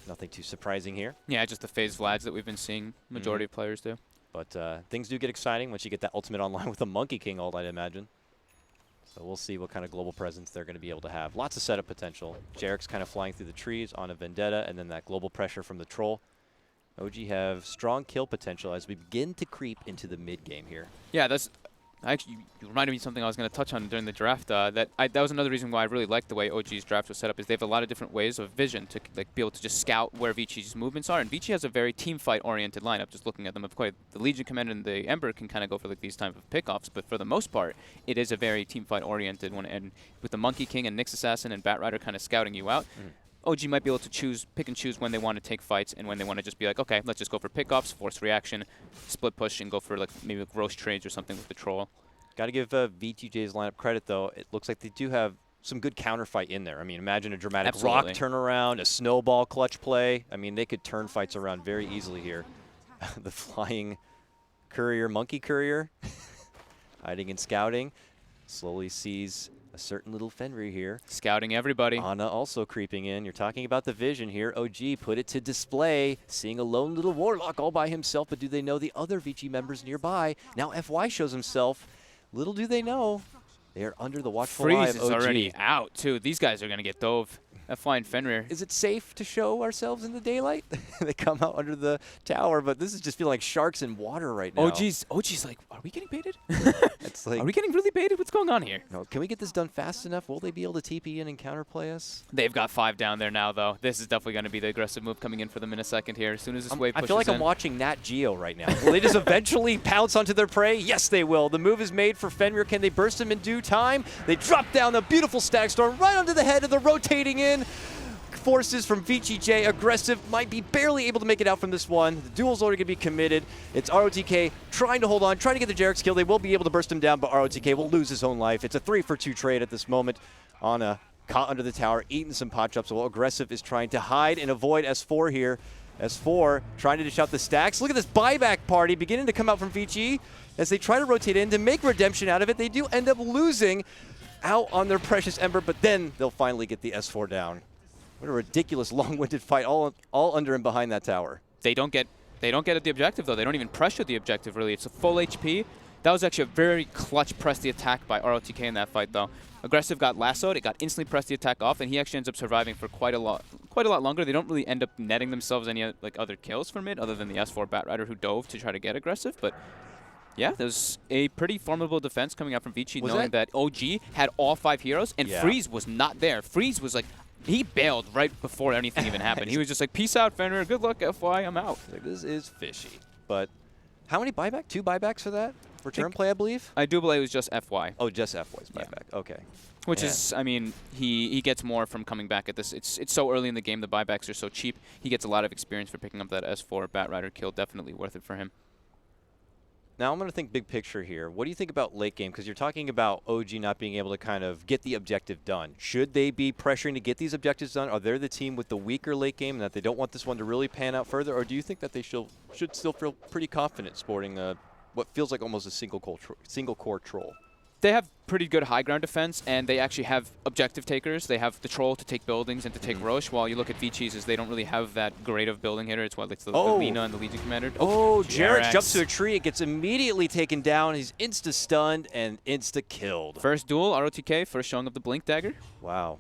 Nothing too surprising here. Yeah, just the phase Vlads that we've been seeing majority of players do. But things do get exciting once you get that ultimate online with a Monkey King ult, I'd imagine. So we'll see what kind of global presence they're going to be able to have. Lots of setup potential. Jarek's kind of flying through the trees on a Vendetta, and then that global pressure from the Troll. OG have strong kill potential as we begin to creep into the mid game here. Yeah, that's actually, you reminded me of something I was going to touch on during the draft. That was another reason why I really liked the way OG's draft was set up, is they have a lot of different ways of vision to be able to just scout where VG's movements are. And VG has a very team fight oriented lineup. Just looking at them, of course, the Legion Commander and the Ember can kind of go for these type of pickoffs, but for the most part, it is a very team fight oriented one. And with the Monkey King and Nyx Assassin and Batrider kind of scouting you out, OG might be able to pick and choose when they want to take fights and when they want to just be like, okay, let's just go for pickoffs, force reaction, split push, and go for maybe roast trades or something with the Troll. Got to give VGJ's lineup credit, though. It looks like they do have some good counterfight in there. I mean, imagine a dramatic rock turnaround, a snowball clutch play. I mean, they could turn fights around very easily here. The flying courier, Monkey Courier, hiding and scouting, slowly sees a certain little Fenrir here. Scouting everybody. Ana also creeping in. You're talking about the vision here. OG put it to display, seeing a lone little Warlock all by himself, but do they know the other VG members nearby? Now FY shows himself. Little do they know, they are under the watchful eye of OG. Freeze is already out, too. These guys are going to get dove. FY and Fenrir. Is it safe to show ourselves in the daylight? They come out under the tower, but this is just feeling like sharks in water right now. OG's like, are we getting baited? It's like, are we getting really baited? What's going on here? No, can we get this done fast enough? Will they be able to TP in and counterplay us? They've got 5 down there now, though. This is definitely going to be the aggressive move coming in for them in a second here. As soon as this wave pushes I feel like I'm watching Nat Geo right now. Will they just eventually pounce onto their prey? Yes, they will. The move is made for Fenrir. Can they burst him in due time? They drop down a beautiful Stag Storm right onto the head of the rotating in forces from VGJ. Aggressive might be barely able to make it out from this one. The duel's already going to be committed. It's ROTK trying to hold on, trying to get the Jarek's kill. They will be able to burst him down, but ROTK will lose his own life. It's a 3-for-2 trade at this moment. Ana caught under the tower, eating some pot chops, while Aggressive is trying to hide and avoid S4 here. S4 trying to dish out the stacks. Look at this buyback party beginning to come out from VG as they try to rotate in to make redemption out of it. They do end up losing out on their precious Ember, but then they'll finally get the S4 down. What a ridiculous long-winded fight, all under and behind that tower. They don't get at the objective, though. They don't even pressure the objective, really. It's a full HP. That was actually a very clutch press the attack by ROTK in that fight, though. Aggressive got lassoed. It got instantly pressed the attack off, and he actually ends up surviving for quite a lot longer. They don't really end up netting themselves any other kills for mid, other than the S4 Batrider who dove to try to get Aggressive. But yeah, there's a pretty formidable defense coming out from VG, knowing that OG had all 5 heroes, and Freeze was not there. Freeze was like, he bailed right before anything even happened. He was just like, peace out, Fenrir. Good luck, FY. I'm out. Like, this is fishy. But how many buyback? 2 buybacks for that? Return play, I believe? I do believe it was just FY. Oh, just FY's buyback. Yeah. Okay. Which is, I mean, he gets more from coming back at this. It's so early in the game. The buybacks are so cheap. He gets a lot of experience for picking up that S4 Batrider kill. Definitely worth it for him. Now I'm going to think big picture here. What do you think about late game? Because you're talking about OG not being able to kind of get the objective done. Should they be pressuring to get these objectives done? Are they the team with the weaker late game and that they don't want this one to really pan out further? Or do you think that they should still feel pretty confident sporting what feels like almost a single core troll? they have pretty good high ground defense, and they actually have objective takers. They have the Troll to take buildings and to take Roche, while you look at VGJ's, they don't really have that great of building hitter. It's what, it's the Lina and the Legion Commander. Oh, Jarex jumps to a tree. It gets immediately taken down. He's insta-stunned and insta-killed. First duel, ROTK, first showing of the Blink Dagger. Wow.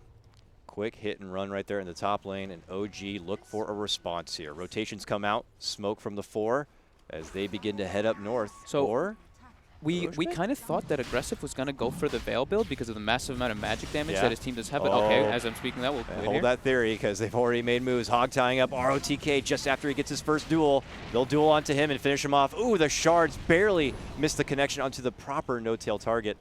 Quick hit and run right there in the top lane, and OG look for a response here. Rotations come out, smoke from the 4 as they begin to head up north. So we kind of thought that Aggressive was going to go for the Veil build because of the massive amount of magic damage that his team does have. But okay, as I'm speaking that, we'll hold that theory because they've already made moves. Hog tying up ROTK just after he gets his first duel. They'll duel onto him and finish him off. Ooh, the shards barely missed the connection onto the proper no-tail target.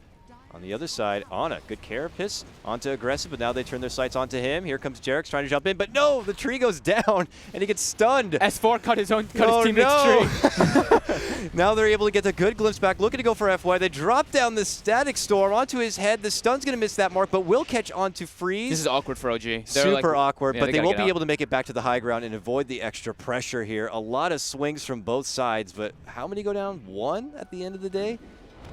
On the other side, Ana, good carapace onto Aggressive, but now they turn their sights onto him. Here comes Jarex trying to jump in, but no, the tree goes down and he gets stunned. S4 cut his teammate's tree. Now they're able to get a good glimpse back, looking to go for FY. They drop down the Static Storm onto his head. The stun's going to miss that mark, but will catch onto Freeze. This is awkward for OG. They're super awkward, yeah, but they won't be able to make it back to the high ground and avoid the extra pressure here. A lot of swings from both sides, but how many go down? 1 at the end of the day?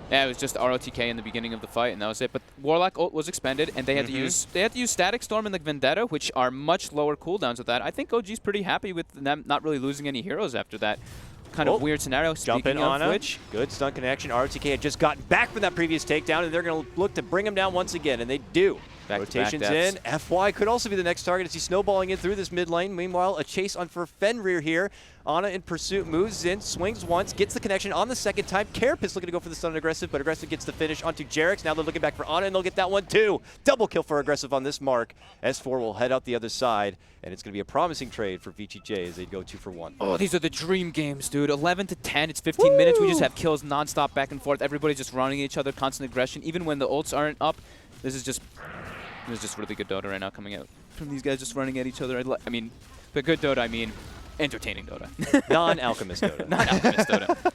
Yeah, it was just ROTK in the beginning of the fight, and that was it. But Warlock ult was expended, and they had to use Static Storm and the Vendetta, which are much lower cooldowns with that. I think OG's pretty happy with them not really losing any heroes after that kind of weird scenario. Jump in on which good stun connection. ROTK had just gotten back from that previous takedown, and they're going to look to bring him down once again, and they do. Rotations in. FY could also be the next target as he's snowballing in through this mid lane. Meanwhile, a chase on for Fenrir here. Ana in pursuit, moves in, swings once, gets the connection on the second time. Carapace looking to go for the stun on Aggressive, but Aggressive gets the finish onto Jarex. Now they're looking back for Ana, and they'll get that one too. Double kill for Aggressive on this mark. S4 will head out the other side, and it's going to be a promising trade for VGJ as they go 2 for 1. Oh, these are the dream games, dude. 11 to 10, it's 15 minutes. We just have kills nonstop back and forth. Everybody's just running at each other, constant aggression. Even when the ults aren't up, this is just really good Dota right now coming out from these guys just running at each other. I mean, by good Dota, I mean entertaining Dota. Non-Alchemist Dota. Non-Alchemist Dota.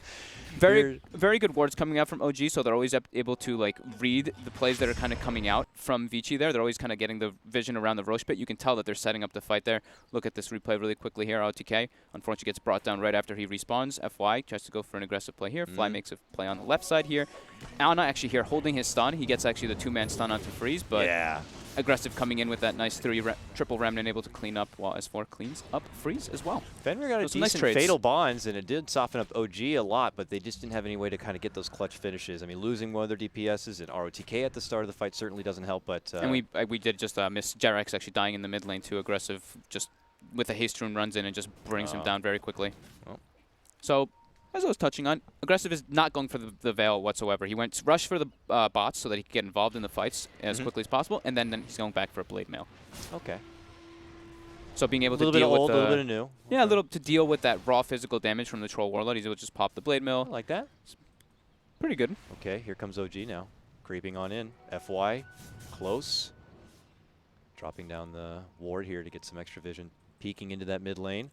Very good wards coming out from OG, so they're always able to like read the plays that are kind of coming out from Vici there. They're always kind of getting the vision around the Roche pit. You can tell that they're setting up the fight there. Look at this replay really quickly here. OTK, unfortunately, gets brought down right after he respawns. FY tries to go for an aggressive play here. Fly makes a play on the left side here. Ana actually here holding his stun. He gets actually the 2-man stun onto Freeze, but Aggressive coming in with that nice triple remnant, able to clean up while S4 cleans up Freeze as well. Fenrir got a decent fatal bonds, and it did soften up OG a lot, but they just didn't have any way to kind of get those clutch finishes. I mean, losing one of their DPSs and ROTK at the start of the fight certainly doesn't help, but... and we did just miss Jarex actually dying in the mid lane too. Aggressive just with a haste rune runs in and just brings him down very quickly. So, as I was touching on, Aggressive is not going for the Veil whatsoever. He went rush for the bots so that he could get involved in the fights as quickly as possible, and then he's going back for a Blade Mail. Okay. So being able to deal with a little bit of new. Yeah, a little to deal with that raw physical damage from the Troll Warlord. He's able to just pop the Blade Mail. I like that. It's pretty good. Okay, here comes OG now. Creeping on in. FY, close. Dropping down the ward here to get some extra vision. Peeking into that mid lane.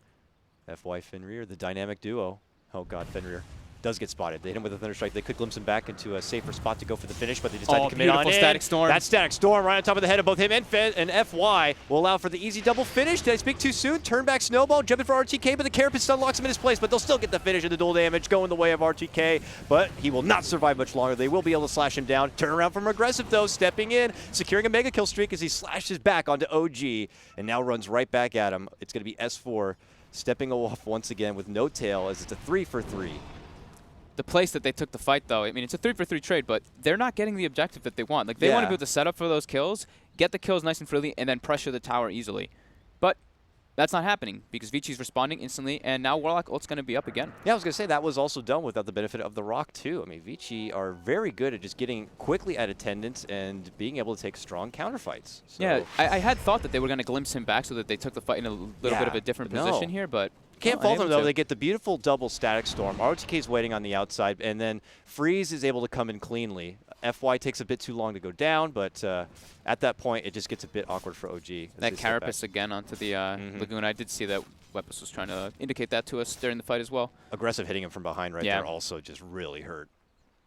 FY Fenrir, the dynamic duo. Oh god, Fenrir does get spotted. They hit him with a Thunder Strike. They could glimpse him back into a safer spot to go for the finish, but they decide to commit on in. Static Storm. That Static Storm right on top of the head of both him and FY will allow for the easy double finish. Did I speak too soon? Turn back Snowball, jumping for RTK, but the Carapace stun locks him in his place, but they'll still get the finish of the dual damage going the way of RTK, but he will not survive much longer. They will be able to slash him down. Turn around from Aggressive though, stepping in, securing a mega kill streak as he slashes back onto OG and now runs right back at him. It's going to be S4 stepping off once again with no tail as it's a 3 for 3. The place that they took the fight, though, I mean, it's a 3 for 3 trade, but they're not getting the objective that they want. Like, they want to be able to set up for those kills, get the kills nice and freely, and then pressure the tower easily. But that's not happening because Vici's responding instantly, and now Warlock ult's going to be up again. Yeah, I was going to say that was also done without the benefit of the Rock, too. I mean, Vici are very good at just getting quickly at attendance and being able to take strong counterfights. So yeah, I had thought that they were going to glimpse him back so that they took the fight in a little bit of a different position here, but... Can't fault them, though. They get the beautiful double Static Storm. ROTK's waiting on the outside, and then Freeze is able to come in cleanly. FY takes a bit too long to go down, but at that point, it just gets a bit awkward for OG. That Carapace again onto the Lagoon. I did see that Weapus was trying to indicate that to us during the fight as well. Aggressive hitting him from behind right there also just really hurt.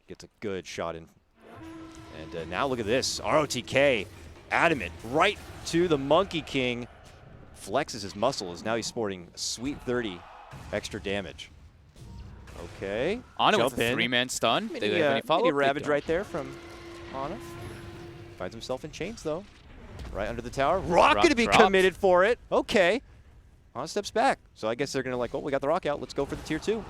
Gets a good shot in. And now look at this. ROTK, adamant, right to the Monkey King. Flexes his muscle as now he's sporting sweet 30 extra damage. Okay. On it with a 3-man stun. Mini Ravage right there from Ana finds himself in chains, though. Right under the tower. Rock Rock going to be dropped. committed for it. Okay. Ana steps back. So I guess they're going to like, oh, we got the rock out. Let's go for the tier 2.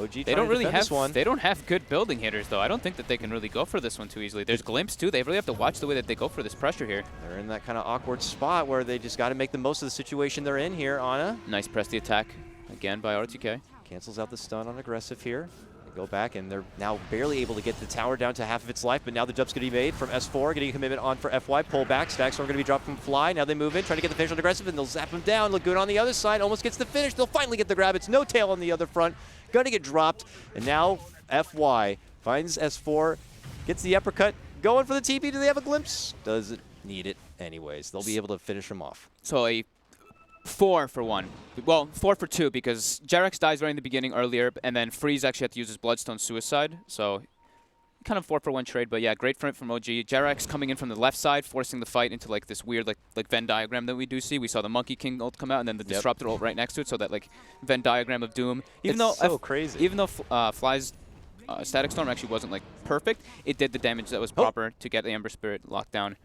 OG They don't really have this one. They don't have good building hitters though. I don't think that they can really go for this one too easily. There's glimpse too. They really have to watch the way that they go for this pressure here. They're in that kind of awkward spot where they just got to make the most of the situation they're in here. Ana Nice press the attack again by RTK. cancels out the stun on aggressive here. They go back and they're now barely able to get the tower down to half of its life, but now the jump's going to be made from S4, getting a commitment on for FY. Pull back. Stack Storm going to be dropped from Fly. Now they move in, trying to get the finish on aggressive, and they'll zap him down. Laguna on the other side almost gets the finish. They'll finally get the grab. It's No Tail on the other front. Going to get dropped, and now FY finds S4, gets the uppercut, going for the TP. Do they have a glimpse? Doesn't need it anyways. They'll be able to finish him off. So a 4 for 1. Well, 4 for 2 because Jarex dies right in the beginning earlier, and then Freeze actually had to use his Bloodstone Suicide. So kind of 4 for 1 trade, but yeah, great front from OG. Jarex coming in from the left side, forcing the fight into like this weird like Venn diagram that we do see. We saw the Monkey King ult come out, and then the Disruptor ult right next to it, so that like Venn diagram of doom. Even It's though so crazy. Even though Fly's Static Storm actually wasn't like perfect, it did the damage that was proper to get the Ember Spirit locked down.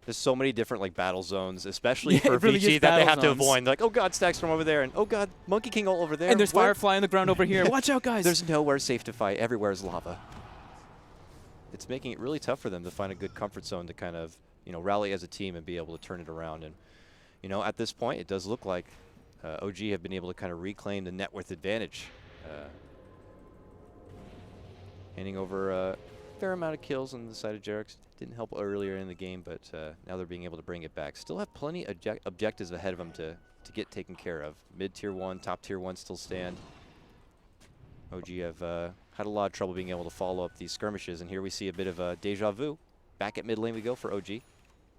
There's so many different like battle zones, especially Yeah, for it really VG, is that they battle have to zones. avoid. Like, oh god, Stack Storm over there, and oh god, Monkey King ult over there. And there's Where- Firefly on the ground over here. Watch out, guys! There's nowhere safe to fight. Everywhere is lava. It's making it really tough for them to find a good comfort zone to kind of, you know, rally as a team and be able to turn it around. And, you know, at this point, it does look like OG have been able to kind of reclaim the net worth advantage. Handing over a fair amount of kills on the side of Jarex. Didn't help earlier in the game, but now they're being able to bring it back. Still have plenty of objectives ahead of them to get taken care of. Mid-tier 1, top tier 1 still stand. OG have had a lot of trouble being able to follow up these skirmishes, and here we see a bit of a deja vu. Back at mid lane we go for OG.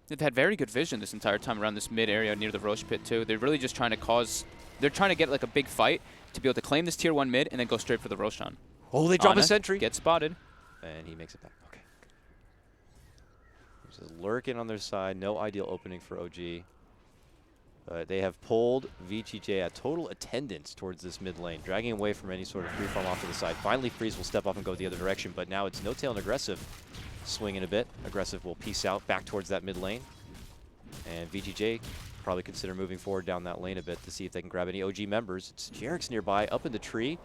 They've had very good vision this entire time around this mid area near the Roche pit too. They're really just trying to they're trying to get like a big fight to be able to claim this tier 1 mid and then go straight for the Roshan. Oh, they drop a Ana sentry. gets spotted. And he makes it back. Okay. Just lurking on their side. No ideal opening for OG. They have pulled VGJ at total attendance towards this mid lane, dragging away from any sort of free farm off to the side. Finally, Freeze will step off and go the other direction, but now it's No Tail and Aggressive swinging a bit. Aggressive will peace out back towards that mid lane. And VGJ probably consider moving forward down that lane a bit to see if they can grab any OG members. It's Jarex nearby, up in the tree.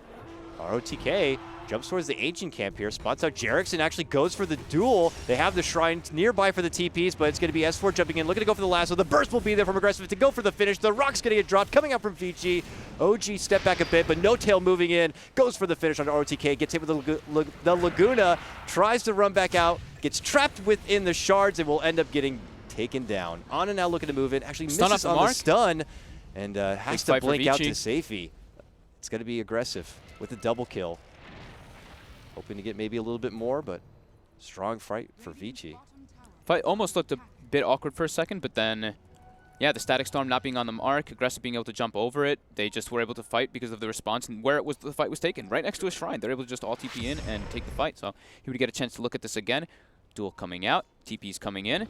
ROTK jumps towards the ancient camp here, spots out Jarex and actually goes for the duel. They have the shrine nearby for the TPs, but it's going to be S4 jumping in, looking to go for the lasso. The burst will be there from Aggressive to go for the finish. The rock's going to get dropped, coming out from VG. OG step back a bit, but No Tail moving in, goes for the finish on ROTK, gets hit with the Laguna, tries to run back out, gets trapped within the shards, and will end up getting taken down. Ana now looking to move in, actually Stun misses off the on the mark. stun, and has to fight for blink out to Vici. Safey. It's going to be Aggressive with a double kill. Hoping to get maybe a little bit more, but strong fight for Vici. Fight almost looked a bit awkward for a second, but then, yeah, the Static Storm not being on the mark, Aggressive being able to jump over it, they just were able to fight because of the response and where the fight was taken, right next to a shrine. They're able to just all TP in and take the fight. So he would get a chance to look at this again. Duel coming out, TP's coming in.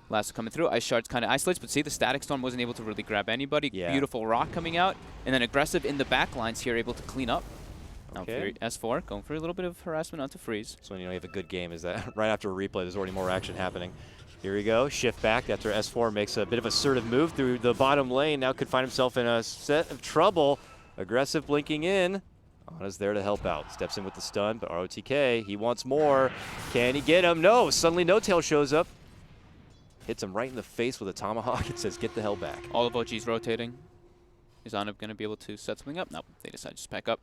Lasso coming through, Ice Shards kind of isolates, but see, the Static Storm wasn't able to really grab anybody. Yeah. Beautiful Rock coming out, and then Aggressive in the back lines here, able to clean up. Now Okay. S4 going for a little bit of harassment onto Freeze. So when you know you have a good game is that right after a replay, there's already more action happening. Here we go, shift back after S4 makes a bit of assertive move through the bottom lane. Now could find himself in a set of trouble. Aggressive blinking in. Ana's there to help out. Steps in with the stun, but ROTK, he wants more. Can he get him? No, suddenly No Tail shows up. Hits him right in the face with a tomahawk. It says, get the hell back. All of OG's rotating. Is Ana going to be able to set something up? No, they decide to just pack up.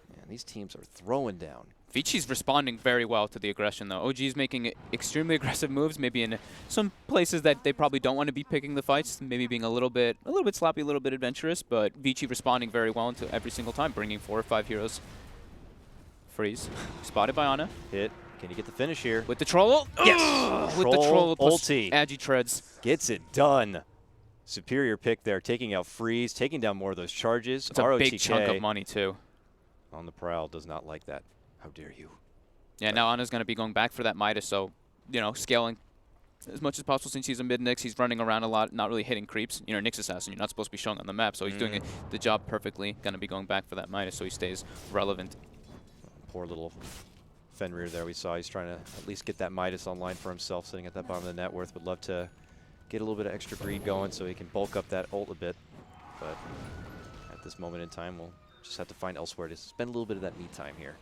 Man, these teams are throwing down. Vici's responding very well to the aggression, though. OG's making extremely aggressive moves, maybe in some places that they probably don't want to be picking the fights, maybe being a little bit sloppy, a little bit adventurous, but Vici responding very well into every single time, bringing 4 or 5 heroes. Freeze. Spotted by Ana. Hit. Can he get the finish here? With the troll ult. Yes! With the troll plus ulti. Agi treads. Gets it done. Superior pick there, taking out Freeze, taking down more of those charges. It's a ROTK big chunk of money, too. on the prowl does not like that. How dare you? Yeah, now Ana's going to be going back for that Midas, so, you know, scaling as much as possible since he's a mid-Nyx. He's running around a lot, not really hitting creeps. You know, Nyx Assassin, you're not supposed to be showing on the map, so he's doing the job perfectly. Going to be going back for that Midas so he stays relevant. Poor little Fenrir there we saw. He's trying to at least get that Midas online for himself, sitting at that bottom of the net worth. Would love to get a little bit of extra greed going so he can bulk up that ult a bit. But at this moment in time, we'll just have to find elsewhere to spend a little bit of that me time here.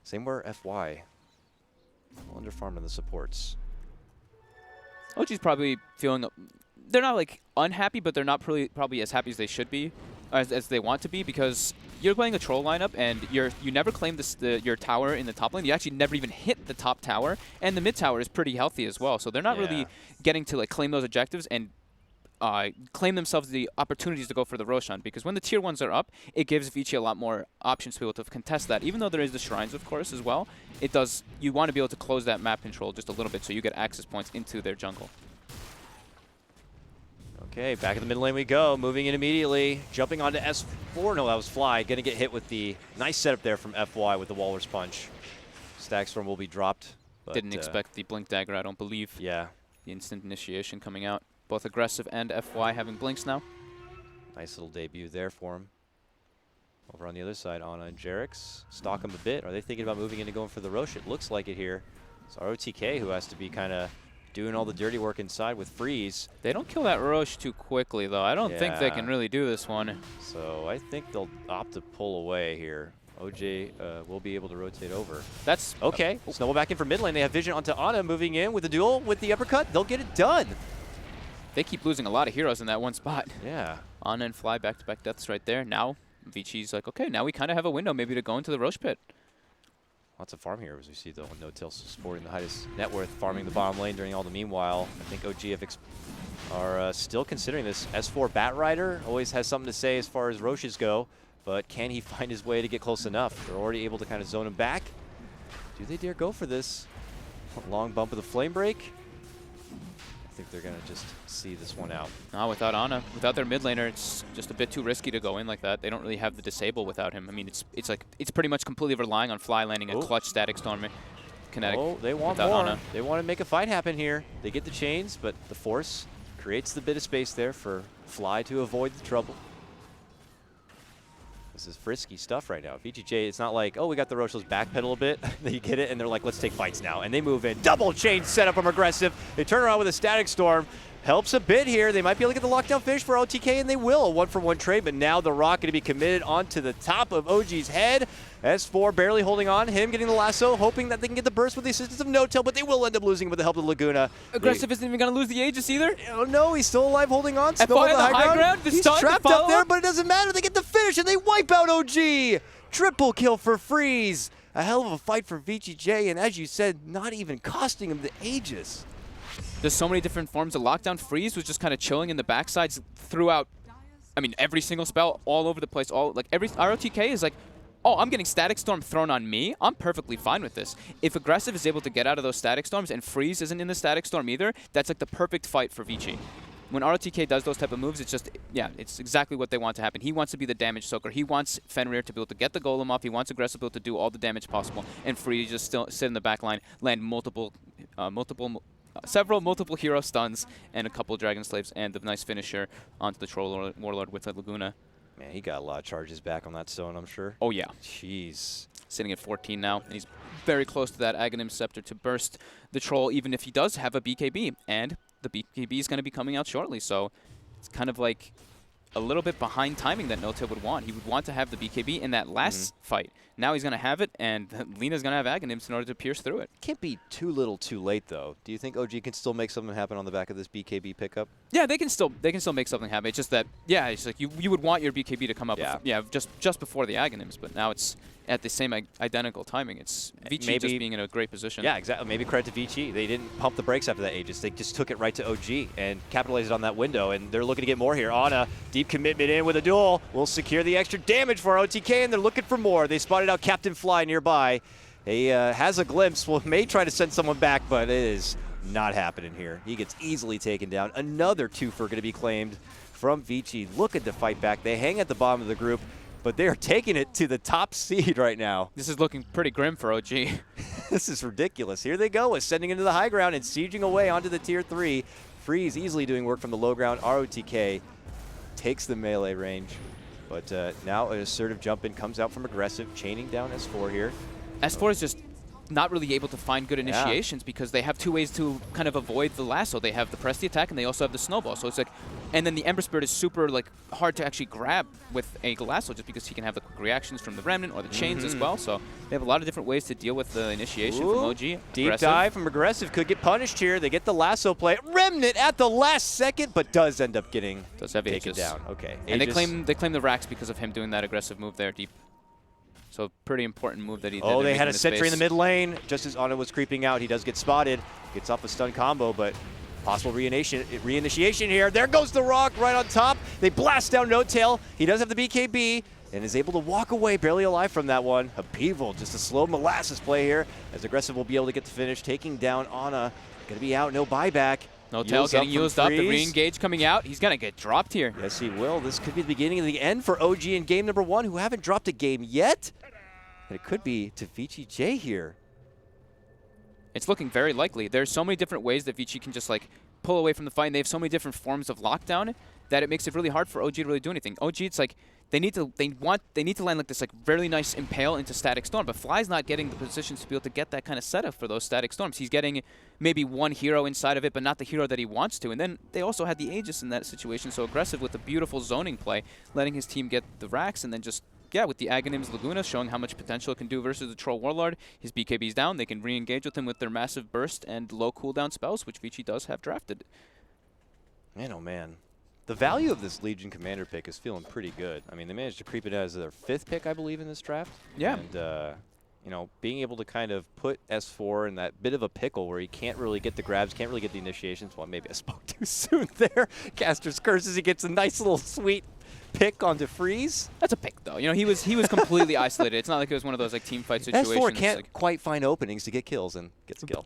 Same where FY. Underfarmed on the supports. OG's probably feeling, they're not like unhappy, but they're not probably as happy as they should be, as they want to be, because you're playing a troll lineup and you never claim your tower in the top lane. You actually never even hit the top tower, and the mid tower is pretty healthy as well. So they're not really getting to like claim those objectives and claim themselves the opportunities to go for the Roshan, because when the tier 1s are up, it gives VGJ a lot more options to be able to contest that. Even though there is the shrines, of course, as well, it does. You want to be able to close that map control just a little bit so you get access points into their jungle. Okay, back in the mid lane we go, moving in immediately, jumping onto S4. No, that was Fly. Gonna get hit with the nice setup there from FY with the Walrus Punch. Stack Storm will be dropped. But, didn't expect the Blink Dagger, I don't believe. Yeah. The instant initiation coming out. Both Aggressive and FY having blinks now. Nice little debut there for him. Over on the other side, Ana and Jerix stalk him a bit. Are they thinking about moving into going for the Rosh? It looks like it here. It's ROTK who has to be kind of doing all the dirty work inside with Freeze. They don't kill that Rosh too quickly, though. I don't think they can really do this one. So I think they'll opt to pull away here. OJ will be able to rotate over. That's okay. Snowball back in for mid lane. They have vision onto Ana, moving in with the duel with the uppercut. They'll get it done. They keep losing a lot of heroes in that one spot. Yeah. Ana and Fly back-to-back deaths right there. Now VG's like, okay, now we kind of have a window maybe to go into the Rosh pit. Lots of farm here as we see though. No-Tail supporting the highest net worth, farming the bottom lane during all the meanwhile. I think OG are still considering this. S4 Bat Rider always has something to say as far as Roshes go, but can he find his way to get close enough? They're already able to kind of zone him back. Do they dare go for this? Long bump of the flame break. I think they're going to just see this one out. No, without Ana, without their mid laner, it's just a bit too risky to go in like that. They don't really have the disable without him. I mean, it's pretty much completely relying on Fly landing a clutch static storm kinetic. Oh, they want more. Ana. They want to make a fight happen here. They get the chains, but the force creates the bit of space there for Fly to avoid the trouble. This is frisky stuff right now. VGJ, it's not like, oh, we got the Roshos backpedal a bit. They get it, and they're like, let's take fights now. And they move in. Double chain setup from Aggressive. They turn around with a Static Storm. Helps a bit here. They might be able to get the lockdown finish for OTK, and they will. A one-for-one trade, but now the Rock going to be committed onto the top of OG's head. S4 barely holding on. Him getting the lasso, hoping that they can get the burst with the assistance of No-Tail, but they will end up losing with the help of Laguna. Aggressive isn't even going to lose the Aegis either. Oh, no, he's still alive holding on. At the high ground. He's trapped up there, but it doesn't matter. They get the finish, and they wipe out OG. Triple kill for Freeze. A hell of a fight for VGJ, and as you said, not even costing him the Aegis. There's so many different forms of lockdown. Freeze was just kind of chilling in the backsides throughout, I mean, every single spell, all over the place. Every ROTK is like, oh, I'm getting Static Storm thrown on me. I'm perfectly fine with this. If Aggressive is able to get out of those Static Storms and Freeze isn't in the Static Storm either, that's like the perfect fight for VG. When ROTK does those type of moves, it's just, yeah, it's exactly what they want to happen. He wants to be the damage soaker. He wants Fenrir to be able to get the golem off. He wants Aggressive to be able to do all the damage possible. And Freeze just still sit in the back line, land several hero stuns and a couple Dragon Slaves and the nice finisher onto the Troll Warlord with a Laguna. Man, he got a lot of charges back on that stone, I'm sure. Oh, yeah. Jeez. Sitting at 14 now, and he's very close to that Aghanim Scepter to burst the Troll, even if he does have a BKB. And the BKB is going to be coming out shortly, so it's kind of like a little bit behind timing that No-Tail would want. He would want to have the BKB in that last fight. Now he's going to have it, and Lena's going to have Aghanims in order to pierce through it. Can't be too little too late, though. Do you think OG can still make something happen on the back of this BKB pickup? Yeah, they can still make something happen. It's just that, yeah, it's like you would want your BKB to come up just before the Aghanims, but now it's at the same identical timing. It's VG just being in a great position. Yeah, exactly. Maybe credit to VG. They didn't pump the brakes after that Aegis. They just took it right to OG and capitalized on that window, and they're looking to get more here. Ana, deep commitment in with a duel, will secure the extra damage for OTK, and they're looking for more. They spotted out Captain Fly nearby. He has a glimpse. Well, may try to send someone back, but it is not happening here. He gets easily taken down. Another twofer going to be claimed from VG. Looking to fight back. They hang at the bottom of the group, but they're taking it to the top seed right now. This is looking pretty grim for OG. This is ridiculous. Here they go, ascending into the high ground and sieging away onto the tier 3. Freeze easily doing work from the low ground. ROTK takes the melee range. But now an assertive jump in comes out from Aggressive, chaining down S4 here. S4 is just not really able to find good initiations because they have two ways to kind of avoid the lasso. They have the press the attack, and they also have the snowball. So it's like, and then the Ember Spirit is super like hard to actually grab with a lasso just because he can have the quick reactions from the Remnant or the chains as well. So they have a lot of different ways to deal with the initiation from OG. Deep Aggressive. dive from Aggressive could get punished here. They get the lasso play. Remnant at the last second, but does end up getting taken down. Okay. And they claim the racks because of him doing that aggressive move there deep. So pretty important move that he did. Oh, they had a sentry in the mid lane. Just as Ana was creeping out, he does get spotted. Gets off a stun combo, but possible reinitiation here. There goes the rock right on top. They blast down No Tail. He does have the BKB and is able to walk away, barely alive from that one. Upheaval, just a slow molasses play here, as Aggressive will be able to get the finish, taking down Ana. Gonna be out, no buyback. No Tail getting used up, the re-engage coming out. He's gonna get dropped here. Yes, he will. This could be the beginning of the end for OG in game number 1, who haven't dropped a game yet. And it could be to VGJ here. It's looking very likely. There's so many different ways that Vici can just like pull away from the fight, and they have so many different forms of lockdown that it makes it really hard for OG to really do anything. OG, it's like they need to land like this like really nice impale into Static Storm, but Fly's not getting the positions to be able to get that kind of setup for those Static Storms. He's getting maybe one hero inside of it, but not the hero that he wants to. And then they also had the Aegis in that situation, so Aggressive with a beautiful zoning play, letting his team get the racks, and then just with the Aghanim's Laguna showing how much potential it can do versus the Troll Warlord. His BKB's down. They can re-engage with him with their massive burst and low cooldown spells, which Vici does have drafted. Man, oh man. The value of this Legion Commander pick is feeling pretty good. I mean, they managed to creep it as their 5th pick, I believe, in this draft. Yeah. And, you know, being able to kind of put S4 in that bit of a pickle where he can't really get the grabs, can't really get the initiations. Well, maybe I spoke too soon there. Caster's Curses, he gets a nice little sweet pick onto Freeze. That's a pick, though. You know, he was completely isolated. It's not like it was one of those like team fight situations. S4 can't quite find openings to get kills and gets a kill.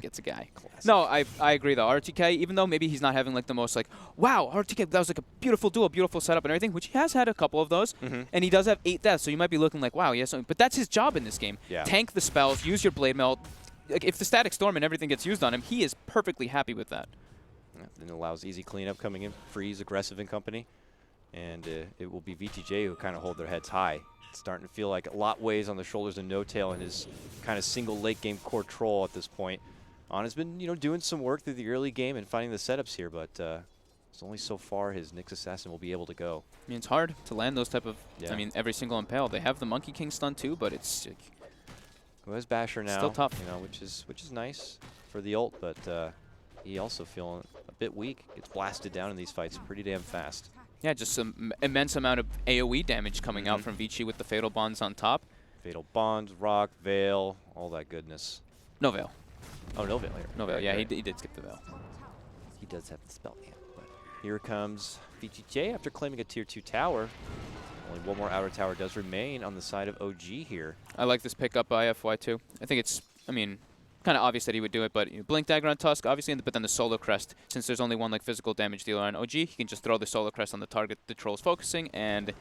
gets a guy. Classic. No, I agree though. RTK, even though maybe he's not having like the most like, wow, RTK, that was like a beautiful duel, beautiful setup and everything, which he has had a couple of those, and he does have 8 deaths, so you might be looking like, wow, yes, but that's his job in this game. Yeah. Tank the spells, use your Blade Melt. Like, if the Static Storm and everything gets used on him, he is perfectly happy with that. And it allows easy cleanup coming in, Freeze, Aggressive, and company. And it will be VGJ who kind of hold their heads high. It's starting to feel like a lot weighs on the shoulders of No Tail and his kind of single late game core troll at this point. Ana's been, you know, doing some work through the early game and finding the setups here, but it's only so far his Nyx Assassin will be able to go. I mean, it's hard to land those type of, I mean, every single impale. They have the Monkey King stun too, but it's who has Basher now? Still tough, you know, which is nice for the ult, but he also feeling a bit weak. Gets blasted down in these fights pretty damn fast. Yeah, just some immense amount of AoE damage coming out from Vici with the Fatal Bonds on top. Fatal Bonds, Rock, Veil, all that goodness. No Veil. Oh, no Veil here. No Veil, yeah, he did skip the Veil. He does have the spell, yeah. But here comes VGJ after claiming a tier 2 tower. Only one more outer tower does remain on the side of OG here. I like this pickup by FY2. I think it's, I mean, kind of obvious that he would do it, but you know, Blink Dagger on Tusk, obviously, but then the Solar Crest. Since there's only one like physical damage dealer on OG, he can just throw the Solar Crest on the target the troll's focusing, and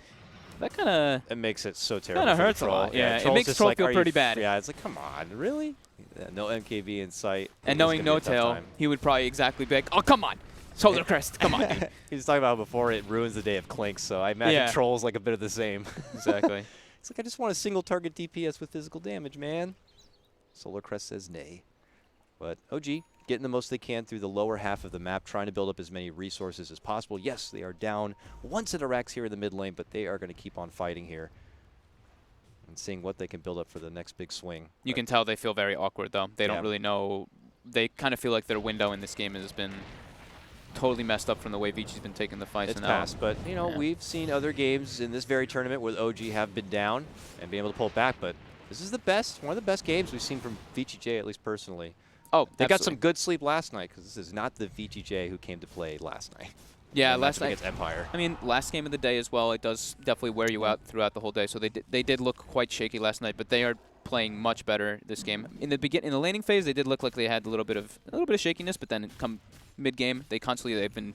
that kind of... It makes it so terrible. Kind of hurts a lot. Yeah, it makes Troll feel pretty bad. Yeah, it's like, come on, really? Yeah, no MKV in sight. And knowing No Tail, he would probably exactly be like, oh, come on. Solar Crest, come on, dude. He was talking about before it ruins the day of Clinks, so I imagine Troll's like a bit of the same. Exactly. It's like, I just want a single target DPS with physical damage, man. Solar Crest says nay. But OG getting the most they can through the lower half of the map, trying to build up as many resources as possible. Yes, they are down one set of racks here in the mid lane, but they are going to keep on fighting here and seeing what they can build up for the next big swing. You can tell they feel very awkward, though. They don't really know. They kind of feel like their window in this game has been totally messed up from the way Vici's been taking the fights. It's past, but you know, we've seen other games in this very tournament where the OG have been down and been able to pull it back, but this is the best, one of the best games we've seen from VGJ, at least personally. Oh, they got some good sleep last night, because this is not the VGJ who came to play last night. Yeah, last night against Empire. I mean, last game of the day as well. It does definitely wear you out throughout the whole day. So they did look quite shaky last night, but they are playing much better this game. In the laning phase, they did look like they had a little bit of shakiness, but then come mid game, they've been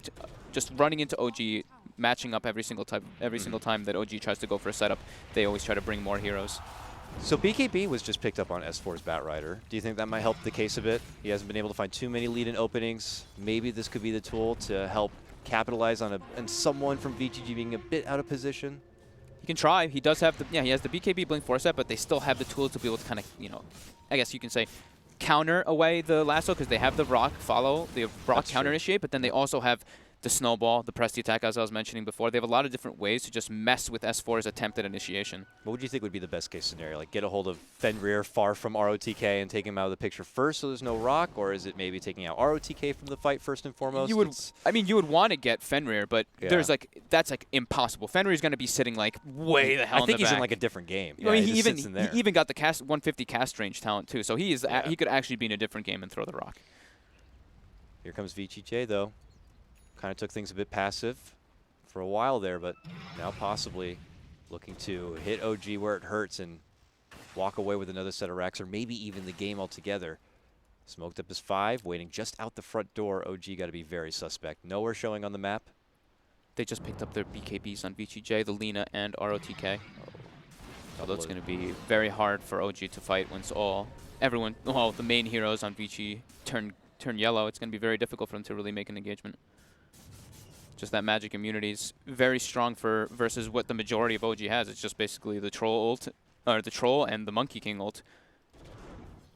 just running into OG, matching up every single time that OG tries to go for a setup. They always try to bring more heroes. So BKB was just picked up on S4's Batrider. Do you think that might help the case a bit? He hasn't been able to find too many lead-in openings. Maybe this could be the tool to help capitalize on someone from VGG being a bit out of position. He can try. He does have the, he has the BKB Blink Force set, but they still have the tools to be able to kind of, I guess you can say, counter away the lasso because they have the rock follow, the rock counter initiate, but then they also have the snowball, the press attack, as I was mentioning before. They have a lot of different ways to just mess with S4's attempted initiation. What would you think would be the best case scenario? Like get a hold of Fenrir far from ROTK and take him out of the picture first so there's no rock? Or is it maybe taking out ROTK from the fight first and foremost? You would want to get Fenrir, but there's that's impossible. Fenrir's going to be sitting way the hell in the back. I think he's in a different game. I mean, he even got the 150 cast range talent too, so he could actually be in a different game and throw the rock. Here comes VGJ though. Kind of took things a bit passive for a while there, but now possibly looking to hit OG where it hurts and walk away with another set of racks, or maybe even the game altogether. Smoked up his 5, waiting just out the front door. OG got to be very suspect. Nowhere showing on the map. They just picked up their BKBs on VGJ, the Lina, and ROTK. Although it's going to be very hard for OG to fight once the main heroes on VG turn yellow. It's going to be very difficult for them to really make an engagement. Just that magic immunity is very strong versus what the majority of OG has. It's just basically the troll ult, or the troll and the Monkey King ult,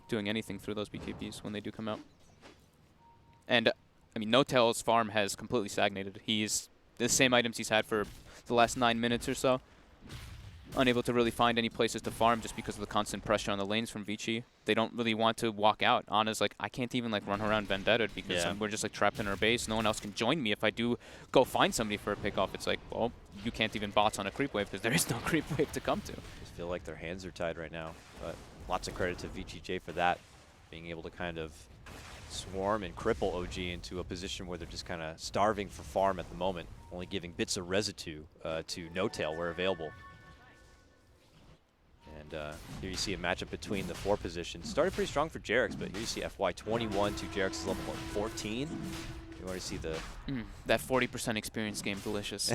doing anything through those BKBs when they do come out. And I mean, No-Tail's farm has completely stagnated. He's the same items he's had for the last 9 minutes or so. Unable to really find any places to farm just because of the constant pressure on the lanes from Vici. They don't really want to walk out. Ana's like, I can't even run around Vendetta because we're just trapped in our base. No one else can join me if I do go find somebody for a pickoff. It's like, well, you can't even bots on a creep wave because there is no creep wave to come to. Just feel like their hands are tied right now. But lots of credit to VGJ for that, being able to kind of swarm and cripple OG into a position where they're just kind of starving for farm at the moment, only giving bits of residue to No-Tail where available. And here you see a matchup between the 4 positions. Started pretty strong for Jarex, but here you see FY 21 to Jarex's level 14. You want to see the... that 40% experience game, delicious.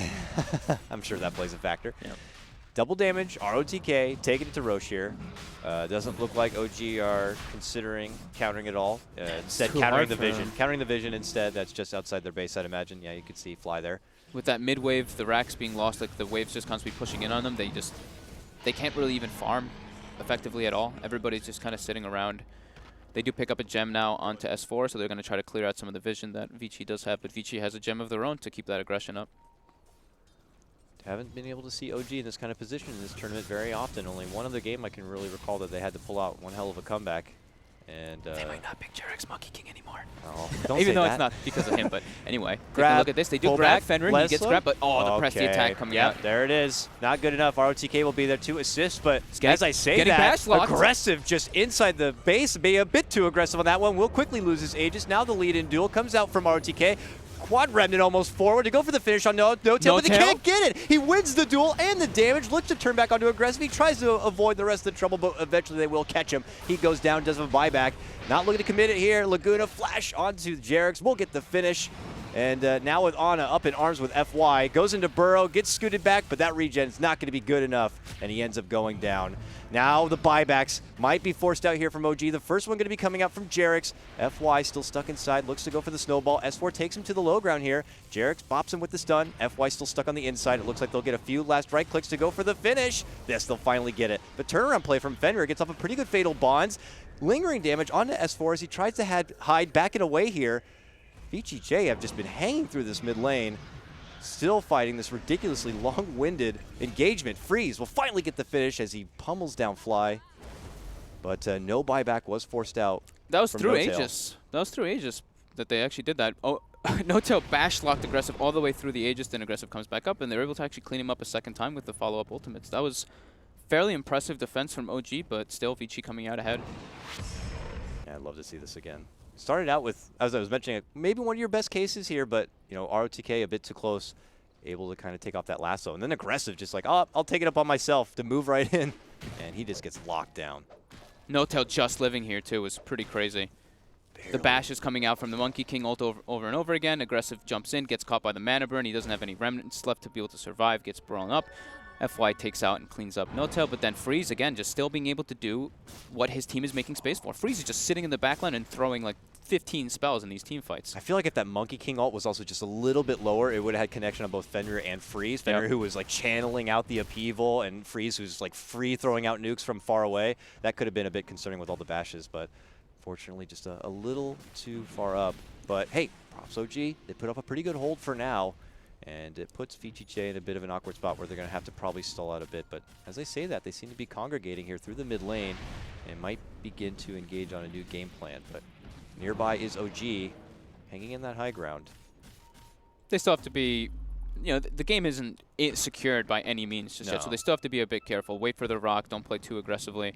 I'm sure that plays a factor. Yep. Double damage, ROTK, taking it to Roche here. Doesn't look like OG are considering countering it all. Instead, countering the vision. Countering the vision instead. That's just outside their base, I'd imagine. Yeah, you could see Fly there. With that mid wave, the racks being lost, the waves just constantly pushing in on them, they can't really even farm effectively at all. Everybody's just kind of sitting around. They do pick up a gem now onto S4, so they're going to try to clear out some of the vision that Vici does have, but Vici has a gem of their own to keep that aggression up. Haven't been able to see OG in this kind of position in this tournament very often. Only one other game I can really recall that they had to pull out one hell of a comeback. And they might not pick Jarex Monkey King anymore. Oh, don't even though that. it's not because of him, but anyway. Grab, look at this. They do grab Fenrir, he gets grabbed, but the press the attack coming out. There it is. Not good enough. ROTK will be there to assist, but as I say that, aggressive just inside the base, be a bit too aggressive on that one. Will quickly lose his Aegis. Now the lead in duel comes out from ROTK. Quad Remnant almost forward to go for the finish on No-Tail, but they can't get it. He wins the duel and the damage, looks to turn back onto aggressive. He tries to avoid the rest of the trouble, but eventually they will catch him. He goes down, does a buyback. Not looking to commit it here. Laguna flash onto Jarex. We'll get the finish. And now with Ana up in arms with FY, goes into Burrow, gets scooted back, but that regen is not going to be good enough, and he ends up going down. Now the buybacks might be forced out here from OG. The first one going to be coming out from Jarex. FY still stuck inside, looks to go for the snowball. S4 takes him to the low ground here. Jarex bops him with the stun. FY still stuck on the inside. It looks like they'll get a few last right clicks to go for the finish. Yes, they'll finally get it. But turnaround play from Fenrir gets off a pretty good fatal bonds. Lingering damage onto S4 as he tries to hide back and away here. VGJ have just been hanging through this mid lane, still fighting this ridiculously long-winded engagement. Freeze will finally get the finish as he pummels down Fly, but no buyback was forced out. That was through Aegis. That was through Aegis that they actually did that. Oh, No-Tail bash locked aggressive all the way through the Aegis, then aggressive comes back up, and they were able to actually clean him up a second time with the follow-up ultimates. That was fairly impressive defense from OG, but still Vici coming out ahead. Yeah, I'd love to see this again. Started out with, as I was mentioning, maybe one of your best cases here, but, ROTK a bit too close, able to kind of take off that lasso. And then aggressive, just like, oh, I'll take it up on myself to move right in. And he just gets locked down. No-Tail just living here, too, was pretty crazy. Barely. The bash is coming out from the Monkey King ult over and over again. Aggressive jumps in, gets caught by the mana burn. He doesn't have any remnants left to be able to survive, gets brawling up. FY takes out and cleans up No-Tail, but then Freeze, again, just still being able to do what his team is making space for. Freeze is just sitting in the backline and throwing, 15 spells in these team fights. I feel like if that Monkey King ult was also just a little bit lower, it would have had connection on both Fenrir and Freeze. Fenrir, who was like channeling out the upheaval, and Freeze, who's like free throwing out nukes from far away. That could have been a bit concerning with all the bashes, but fortunately just a little too far up. But hey, props OG. They put up a pretty good hold for now, and it puts VGJ in a bit of an awkward spot where they're going to have to probably stall out a bit. But as I say that, they seem to be congregating here through the mid lane and might begin to engage on a new game plan. But nearby is OG, hanging in that high ground. They still have to be, you know, the game isn't secured by any means just yet, so they still have to be a bit careful. Wait for the rock, don't play too aggressively.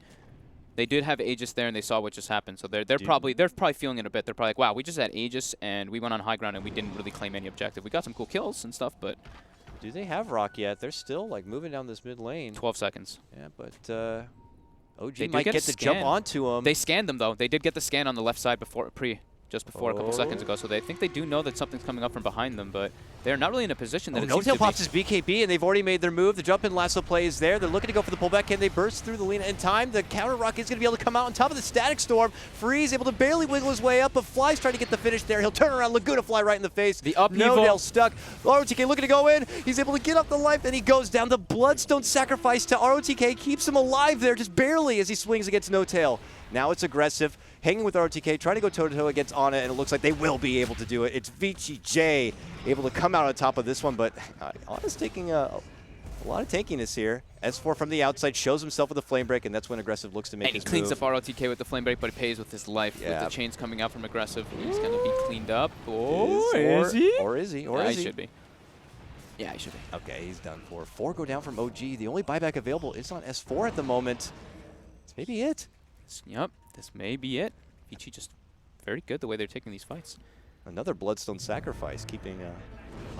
They did have Aegis there, and they saw what just happened, so they're probably feeling it a bit. They're probably like, wow, we just had Aegis, and we went on high ground, and we didn't really claim any objective. We got some cool kills and stuff, but do they have rock yet? They're still like moving down this mid lane. 12 seconds. Yeah, but OG might get the jump onto him. They scanned them though. They did get the scan on the left side just before a couple seconds ago, so they think they do know that something's coming up from behind them, but they're not really in a position that it seems to No-Tail pops his BKB, and they've already made their move. The jump-in lasso play is there. They're looking to go for the pullback. Can they burst through the Lina in time? The counter rock is going to be able to come out on top of the Static Storm. Freeze able to barely wiggle his way up, but Fly's trying to get the finish there. He'll turn around, Laguna Fly right in the face. The upheaval. No-Tail stuck. ROTK looking to go in. He's able to get up the life, then he goes down. The Bloodstone sacrifice to ROTK keeps him alive there, just barely as he swings against No-Tail. Now it's aggressive, hanging with ROTK, trying to go toe-to-toe against Ana, and it looks like they will be able to do it. It's VGJ able to come out on top of this one, but Ana's taking a lot of tankiness here. S4 from the outside shows himself with a flame break, and that's when Aggressive looks to make his move. And he cleans up ROTK with the flame break, but he pays with his life. With the chains coming out from Aggressive, he's going to be cleaned up. Is he? Or is he? He should be. Yeah, he should be. Okay, he's done for. 4 go down from OG. The only buyback available is on S4 at the moment. That's maybe it. Yep, this may be it. VG just very good the way they're taking these fights. Another Bloodstone sacrifice, keeping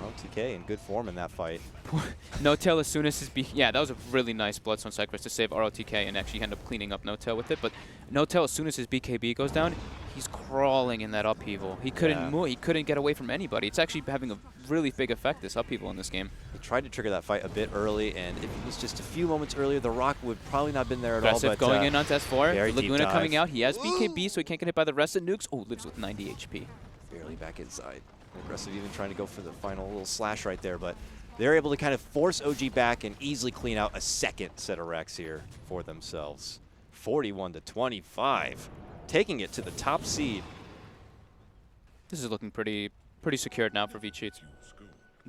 ROTK in good form in that fight. No-Tail as soon as his that was a really nice Bloodstone sacrifice to save ROTK and actually end up cleaning up No-Tail with it. But No-Tail, as soon as his BKB goes down, he's crawling in that upheaval. He couldn't move. He couldn't get away from anybody. It's actually having a really big effect, this upheaval in this game. He tried to trigger that fight a bit early, and if it was just a few moments earlier, the rock would probably not have been there at all. But going in on S4. Laguna coming out. He has Woo! BKB, so he can't get hit by the rest of nukes. Oh, lives with 90 HP. Barely back inside. Aggressive even trying to go for the final little slash right there, but they're able to kind of force OG back and easily clean out a second set of wrecks here for themselves. 41-25, taking it to the top seed. This is looking pretty secured now for VG.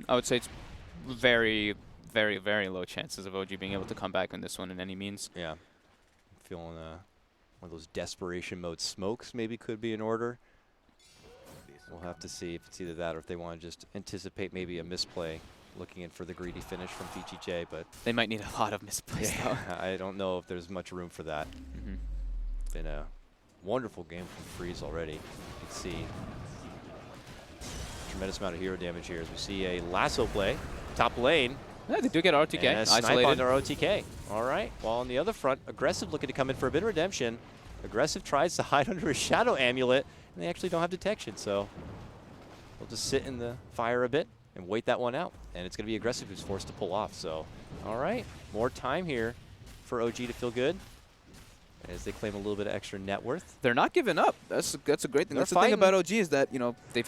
I would say it's very, very, very low chances of OG being able to come back on this one in any means. Yeah. Feeling one of those desperation mode smokes maybe could be in order. We'll have to see if it's either that or if they want to just anticipate maybe a misplay, looking in for the greedy finish from VGJ, but they might need a lot of misplays though. I don't know if there's much room for that. Been a wonderful game from Freeze already. You can see tremendous amount of hero damage here as we see a lasso play, top lane. Yeah, they do get ROTK, and a snipe isolated. on their ROTK. All right, while on the other front, Aggressive looking to come in for a bit of redemption. Aggressive tries to hide under a Shadow Amulet, and they actually don't have detection, so they'll just sit in the fire a bit and wait that one out. And it's going to be Aggressive who's forced to pull off. So, all right, more time here for OG to feel good as they claim a little bit of extra net worth. They're not giving up. That's a great thing. They're That's the thing about OG is that, you know, they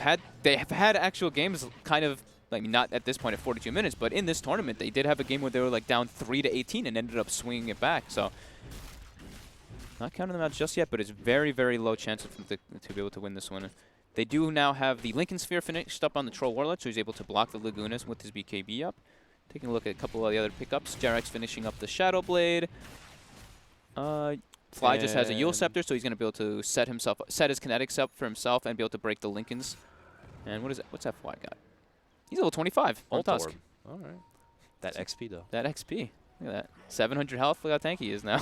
have had actual games kind of, I mean, not at this point at 42 minutes, but in this tournament they did have a game where they were like down 3-18 and ended up swinging it back. So not counting them out just yet, but it's very, very low chance of them to be able to win this one. They do now have the Lincoln Sphere finished up on the Troll Warlord, so he's able to block the Lagunas with his BKB up. Taking a look at a couple of the other pickups. Jarek's finishing up the Shadow Blade. Fly just has a Yule Scepter, so he's going to be able to set his kinetics up for himself and be able to break the Lincolns. And what is that? What's that Fly got? He's a level 25. Old Tusk. All right. That XP, though. That XP. Look at that. 700 health. Look how tanky he is now.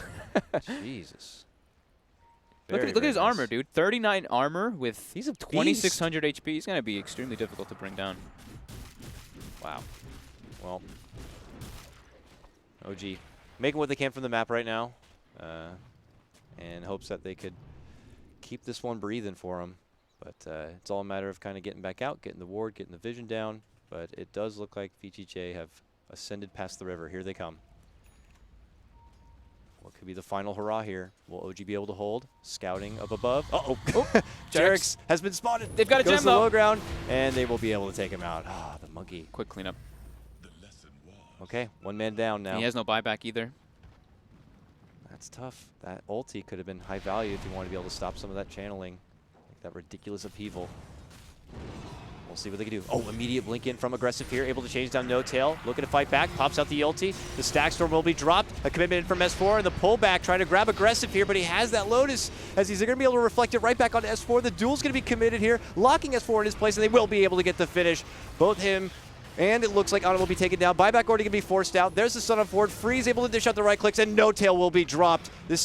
Jesus. Look at his armor, dude. 39 armor with he's a 2600 HP. He's going to be extremely difficult to bring down. Wow. Well, OG making what they can from the map right now, and hopes that they could keep this one breathing for them. But it's all a matter of kind of getting back out, getting the ward, getting the vision down. But it does look like VGJ have ascended past the river. Here they come. What could be the final hurrah here? Will OG be able to hold? Scouting up above. Uh-oh. Jarex has been spotted. They've got a Goes gem, to the though. low ground, and they will be able to take him out. Ah, the monkey. Quick cleanup. Okay, one man down now. He has no buyback either. That's tough. That ulti could have been high value if you want to be able to stop some of that channeling. Like that ridiculous upheaval. We'll see what they can do. Oh, immediate blink in from aggressive here. Able to change down No Tail. Looking to fight back. Pops out the ulti. The stack storm will be dropped. A commitment in from S4 and the pullback trying to grab aggressive here, but he has that Lotus as he's going to be able to reflect it right back onto S4. The duel's going to be committed here, locking S4 in his place, and they will be able to get the finish. Both him and it looks like Ana will be taken down. Buyback already going to be forced out. There's the stun on forward. Freeze able to dish out the right clicks, and No Tail will be dropped. This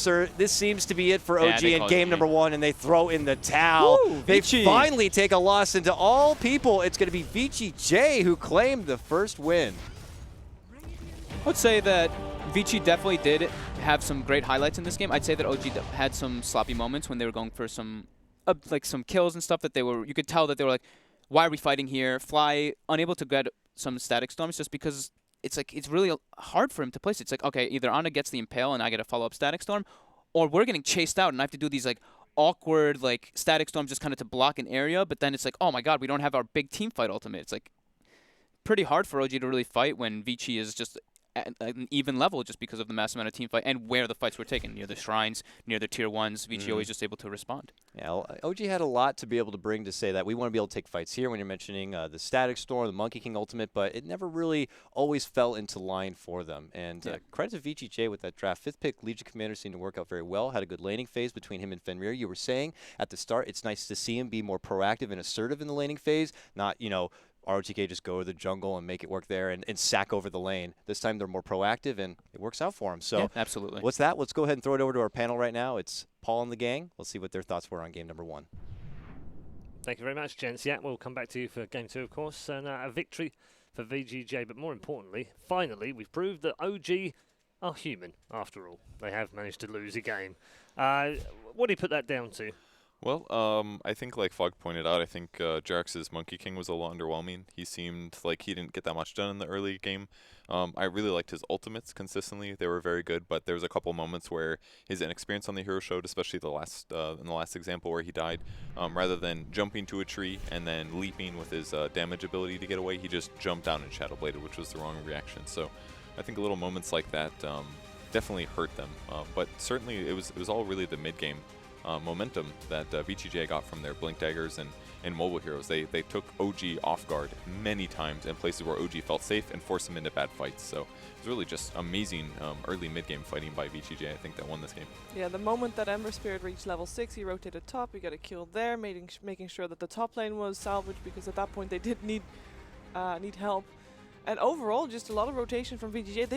seems to be it for OG in game number 1, and they throw in the towel. Woo, they VG. finally take a loss, and to all people, it's going to be VGJ who claimed the first win. I would say that Vici definitely did have some great highlights in this game. I'd say that OG had some sloppy moments when they were going for some like some kills and stuff that you could tell that they were like, why are we fighting here? Fly unable to get some static storms just because it's really hard for him to place. It's like, okay, either Ana gets the impale and I get a follow-up static storm, or we're getting chased out and I have to do these like awkward like static storms just kind of to block an area, but then it's like, oh my god, we don't have our big team fight ultimate. It's like pretty hard for OG to really fight when Vici is just at an even level just because of the massive amount of team fight and where the fights were taken, near the shrines, near the tier 1s. Vici always just able to respond. Yeah, OG had a lot to be able to bring to say that we want to be able to take fights here when you're mentioning the Static Storm, the Monkey King Ultimate, but it never really always fell into line for them. And credit to VGJ with that draft. 5th pick, Legion Commander seemed to work out very well. Had a good laning phase between him and Fenrir. You were saying at the start, it's nice to see him be more proactive and assertive in the laning phase, not, ROTK just go to the jungle and make it work there and sack over the lane. This time they're more proactive, and it works out for them. So yeah, absolutely. What's that? Let's go ahead and throw it over to our panel right now. It's Paul and the gang. We'll see what their thoughts were on game number 1. Thank you very much, gents. Yeah, we'll come back to you for game 2, of course. And a victory for VGJ, but more importantly, finally, we've proved that OG are human, after all. They have managed to lose a game. What do you put that down to? Well, I think like Fog pointed out, I think Jarex's Monkey King was a little underwhelming. He seemed like he didn't get that much done in the early game. I really liked his ultimates consistently. They were very good, but there was a couple moments where his inexperience on the hero showed, especially in the last example where he died. Rather than jumping to a tree and then leaping with his damage ability to get away, he just jumped down and Shadow Bladed, which was the wrong reaction. So I think little moments like that definitely hurt them. But certainly it was all really the mid-game momentum that VGJ got from their Blink Daggers and mobile heroes. They took OG off guard many times in places where OG felt safe and forced him into bad fights. So it was really just amazing early mid-game fighting by VGJ, I think, that won this game. Yeah, the moment that Ember Spirit reached level 6, he rotated top, we got a kill there, making sure that the top lane was salvaged, because at that point they did need help. And overall, just a lot of rotation from VGJ.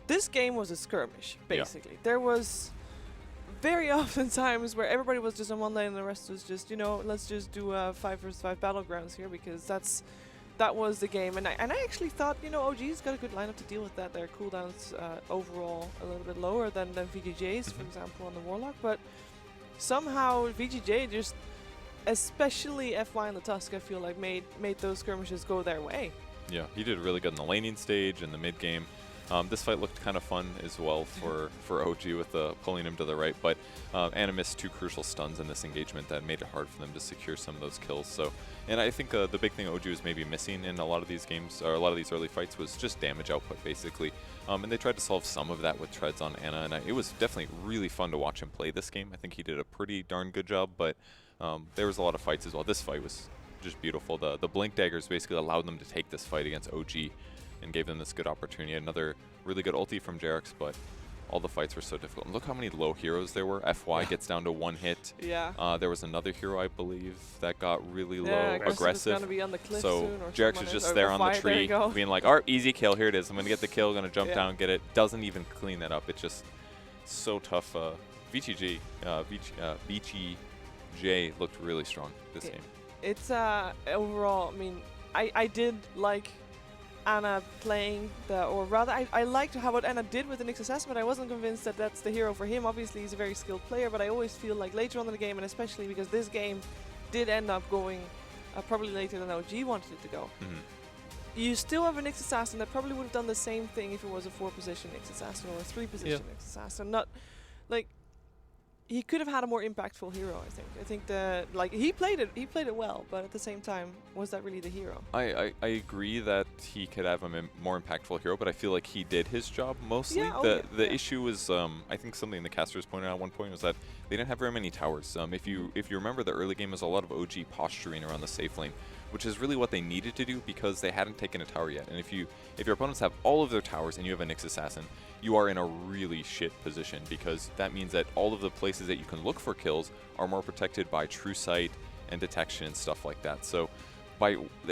This game was a skirmish, basically. Yeah. There was very often times where everybody was just on one lane and the rest was just, let's just do 5 versus 5 battlegrounds here, because that was the game. And I actually thought, OG's got a good lineup to deal with that. Their cooldowns overall a little bit lower than VGJ's, for example, on the Warlock. But somehow VGJ just, especially FY and the Tusk, I feel like made those skirmishes go their way. Yeah, he did really good in the laning stage and the mid game. This fight looked kind of fun as well for OG with pulling him to the right, but Ana missed 2 crucial stuns in this engagement that made it hard for them to secure some of those kills. So, and I think the big thing OG was maybe missing in a lot of these games, or a lot of these early fights, was just damage output, basically. And they tried to solve some of that with treads on Ana, and it was definitely really fun to watch him play this game. I think he did a pretty darn good job, but there was a lot of fights as well. This fight was just beautiful. The Blink Daggers basically allowed them to take this fight against OG and gave them this good opportunity. Another really good ulti from Jarex, but all the fights were so difficult. And look how many low heroes there were. FY gets down to 1 hit. Yeah. There was another hero, I believe, that got really low. Aggressive. Gonna be on the cliff so soon, or Jarex is just there on the tree, being like, all right, easy kill, here it is. I'm going to get the kill, going to jump down, get it. Doesn't even clean that up. It's just so tough. VGJ looked really strong this game. It's overall, I mean, I did like Ana playing or rather I liked what Ana did with the Nyx Assassin, but I wasn't convinced that that's the hero for him. Obviously he's a very skilled player, but I always feel like later on in the game, and especially because this game did end up going probably later than OG wanted it to go. you still have a Nyx Assassin that probably would have done the same thing if it was a 4-position Nyx Assassin or a 3-position Nyx Assassin. Not like he could have had a more impactful hero. I think that like he played it well, but at the same time, was that really the hero? I agree that he could have a more impactful hero, but I feel like he did his job mostly. Yeah, the issue was I think something the casters pointed out at one point was that they didn't have very many towers. If you remember, the early game was a lot of OG posturing around the safe lane, which is really what they needed to do because they hadn't taken a tower yet. And if your opponents have all of their towers and you have a Nyx Assassin, you are in a really shit position, because that means that all of the places that you can look for kills are more protected by true sight and detection and stuff like that. So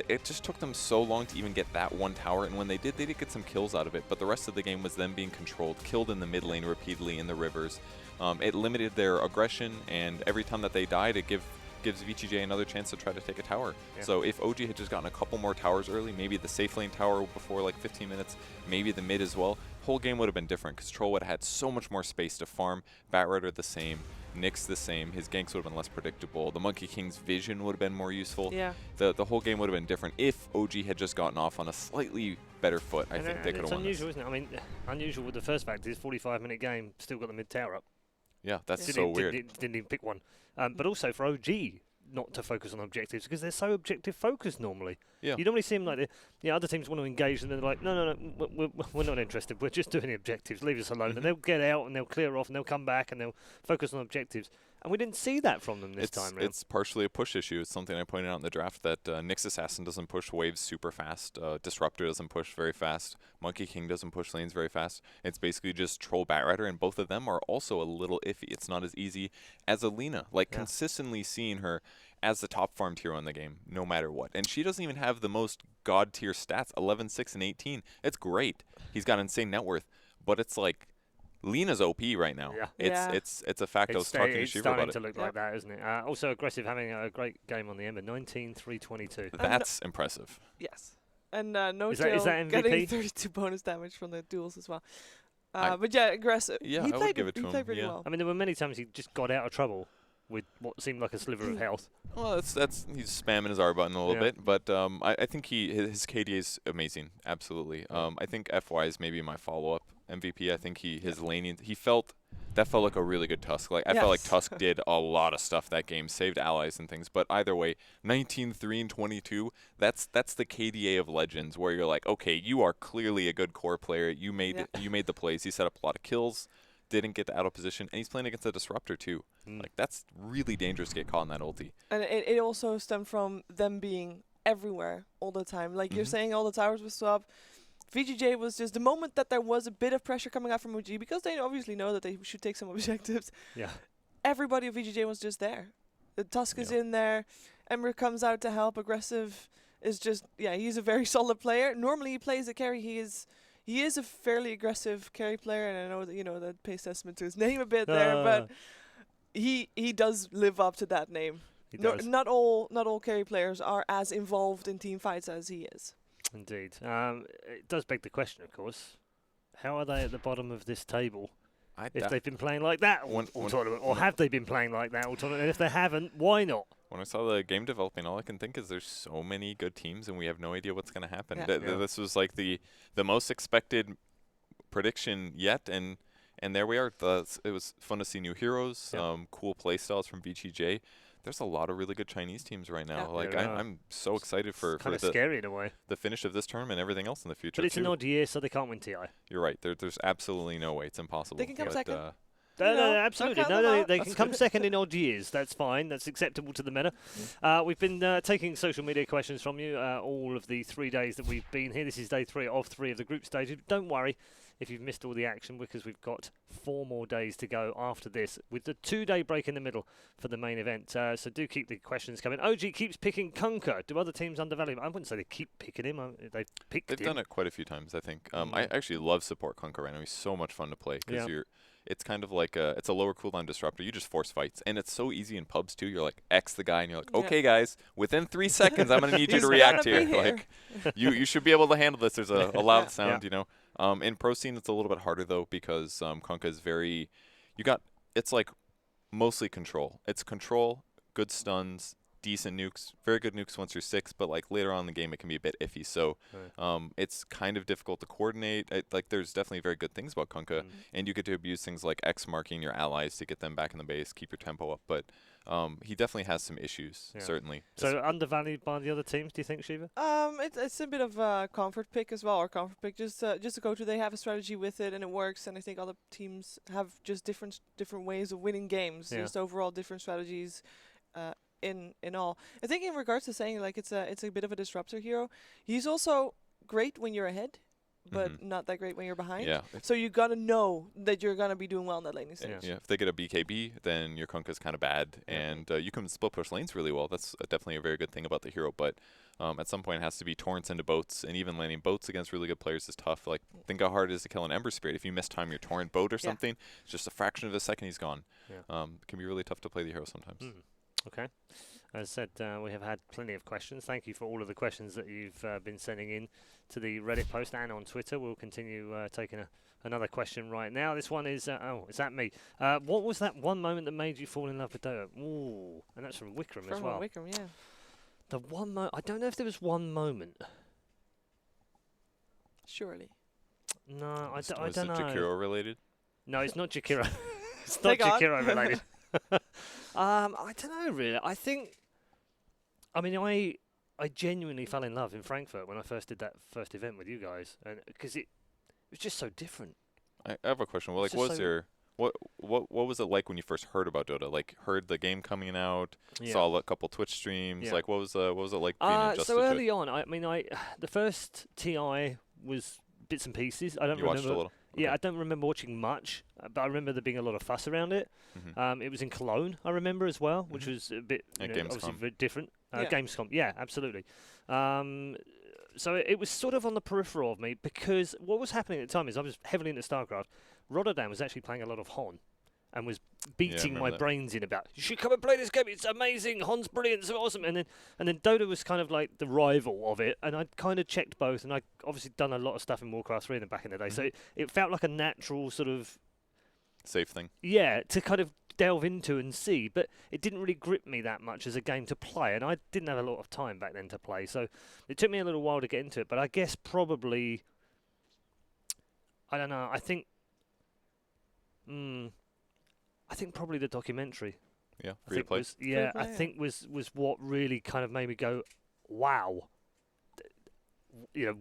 it just took them so long to even get that one tower, and when they did get some kills out of it, but the rest of the game was them being controlled, killed in the mid lane repeatedly in the rivers. It limited their aggression, and every time that they died, it gives VGJ another chance to try to take a tower. Yeah. So if OG had just gotten a couple more towers early, maybe the safe lane tower before like 15 minutes, maybe the mid as well, whole game would have been different, because Troll would have had so much more space to farm. Batrider the same, Nyx the same, his ganks would have been less predictable, the Monkey King's vision would have been more useful. Yeah. The whole game would have been different if OG had just gotten off on a slightly better foot. I think they could have won. It's unusual, isn't it? I mean, unusual with the first fact is 45-minute game, still got the mid tower up. Yeah, that's so weird. Didn't even pick one. But also for OG not to focus on objectives, because they're so objective focused normally. Yeah. You normally see them like, other teams want to engage and they're like, no, we're not interested. We're just doing the objectives. Leave us alone. And they'll get out and they'll clear off and they'll come back and they'll focus on objectives. And we didn't see that from them this time round. It's partially a push issue. It's something I pointed out in the draft, that Nyx Assassin doesn't push waves super fast. Disruptor doesn't push very fast. Monkey King doesn't push lanes very fast. It's basically just Troll Batrider, and both of them are also a little iffy. It's not as easy as Alina. Consistently seeing her as the top farmed hero in the game, no matter what. And she doesn't even have the most god tier stats, 11, 6, and 18. It's great. He's got insane net worth, but it's like Lena's OP right now. Yeah. It's a fact. I was talking to Shiva about it. It's starting to look like that, isn't it? Also aggressive, having a great game on the Ember, 19-3-22. That's impressive. Yes. And No is that MVP? Getting 32 bonus damage from the duels as well. But yeah, aggressive. Yeah, he I would give it to him. He played pretty well. I mean, there were many times he just got out of trouble with what seemed like a sliver of health. Well, that's he's spamming his R button a little bit, but I think his KDA is amazing, absolutely. I think FY is maybe my follow-up MVP. I think his laning, felt like a really good Tusk. I felt like Tusk did a lot of stuff that game, saved allies and things. But either way, 19-3 and 22, that's the KDA of Legends, where you're like, okay, you are clearly a good core player. You made the plays. He set up a lot of kills, didn't get out of position, and he's playing against a disruptor too. That's really dangerous to get caught in that ulti. And it also stemmed from them being everywhere all the time. Like you're saying, all the towers were swapped. VGJ was just the moment that there was a bit of pressure coming out from OG, because they obviously know that they should take some objectives. Yeah. Everybody of VGJ was just there. The Tusk is in there. Ember comes out to help. Aggressive is just, he's a very solid player. Normally he plays a carry. He is a fairly aggressive carry player, and I know that that pays testament to his name a bit there, but he does live up to that name. Not all carry players are as involved in team fights as he is. Indeed. It does beg the question, of course, how are they at the bottom of this table if they've been playing like that all tournament, or have they been playing like that all tournament? And if they haven't, why not? When I saw the game developing, all I can think is there's so many good teams, and we have no idea what's going to happen. This was like the most expected prediction yet, and there we are. It was fun to see new heroes, cool play styles from VGJ. There's a lot of really good Chinese teams right now. I'm so excited for kind of scary in a way, the finish of this tournament and everything else in the future. But it's an odd year, so they can't win TI. You're right. There's absolutely no way. It's impossible. They can come second. No, absolutely. No, they can come second in odd years. That's fine. That's acceptable to the meta. We've been taking social media questions from you all of the 3 days that we've been here. This is day 3 of 3 of the group stages. Don't worry if you've missed all the action, because we've got 4 more days to go after this, with the 2-day break in the middle for the main event. So do keep the questions coming. OG keeps picking Kunkka. Do other teams undervalue him? I wouldn't say they keep picking him. They've done it quite a few times, I think. I actually love support Kunkka right now. He's so much fun to play, because it's kind of like it's a lower cooldown disruptor. You just force fights, and it's so easy in pubs too. You're like X the guy, and you're like, okay, guys, within 3 seconds, I'm gonna need you to react here. Like, you should be able to handle this. There's a loud sound, you know. In pro scene, it's a little bit harder though, because Kunkka is very, it's like mostly control. It's control, good stuns, decent nukes, very good nukes once you're 6, but like later on in the game it can be a bit iffy. So it's kind of difficult to coordinate. Like there's definitely very good things about Kunkka, and you get to abuse things like X marking your allies to get them back in the base, keep your tempo up. But he definitely has some issues, certainly. So undervalued by the other teams, do you think, Shiva? It's a bit of a comfort pick as well, or comfort pick. Just a go-to. They have a strategy with it, and it works. And I think other teams have just different ways of winning games. Just overall different strategies. In all, I think in regards to saying like it's a bit of a disruptor hero. He's also great when you're ahead, but not that great when you're behind. Yeah. So you gotta know that you're gonna be doing well in that laning stage. Yeah. If they get a BKB, then your Kunkka's kind of bad, and you can split push lanes really well. That's definitely a very good thing about the hero. But at some point, it has to be torrents into boats, and even landing boats against really good players is tough. Like think how hard it is to kill an Ember Spirit. If you mistime your torrent boat or something, it's just a fraction of a second he's gone. It can be really tough to play the hero sometimes. Okay. As I said, we have had plenty of questions. Thank you for all of the questions that you've been sending in to the Reddit post and on Twitter. We'll continue taking another question right now. This one is, is that me? What was that one moment that made you fall in love with Dota? Ooh, and that's from Wickham as well. Wickham, yeah. The one moment, I don't know if there was one moment. Surely. No, I don't know. Was it Jakiro related? No, it's not Jakiro. It's not Jakiro related. I don't know really. I mean, I genuinely fell in love in Frankfurt when I first did that first event with you guys, and because it was just so different. I have a question. Well, like, what was it like when you first heard about Dota? Like, heard the game coming out, saw a couple Twitch streams. Like, what was it like being adjusted so to early it? on, I mean, the first TI was bits and pieces. I don't You remember. watched a little? Yeah, I don't remember watching much, but I remember there being a lot of fuss around it. It was in Cologne, I remember as well, which was a bit obviously very different. Gamescom, yeah, absolutely. So it was sort of on the peripheral of me because what was happening at the time is I was heavily into StarCraft. Rotterdam was actually playing a lot of Hon and was beating my brains in about, you should come and play this game, it's amazing, Hon's brilliant, it's awesome. And then Dota was kind of like the rival of it, and I'd kind of checked both, and I'd obviously done a lot of stuff in Warcraft 3 in the back in the day, so it felt like a natural sort of safe thing. Yeah, to kind of delve into and see, but it didn't really grip me that much as a game to play, and I didn't have a lot of time back then to play, so it took me a little while to get into it, but I guess probably, I don't know, I think probably the documentary. Yeah, free to play. I think was what really kind of made me go, wow.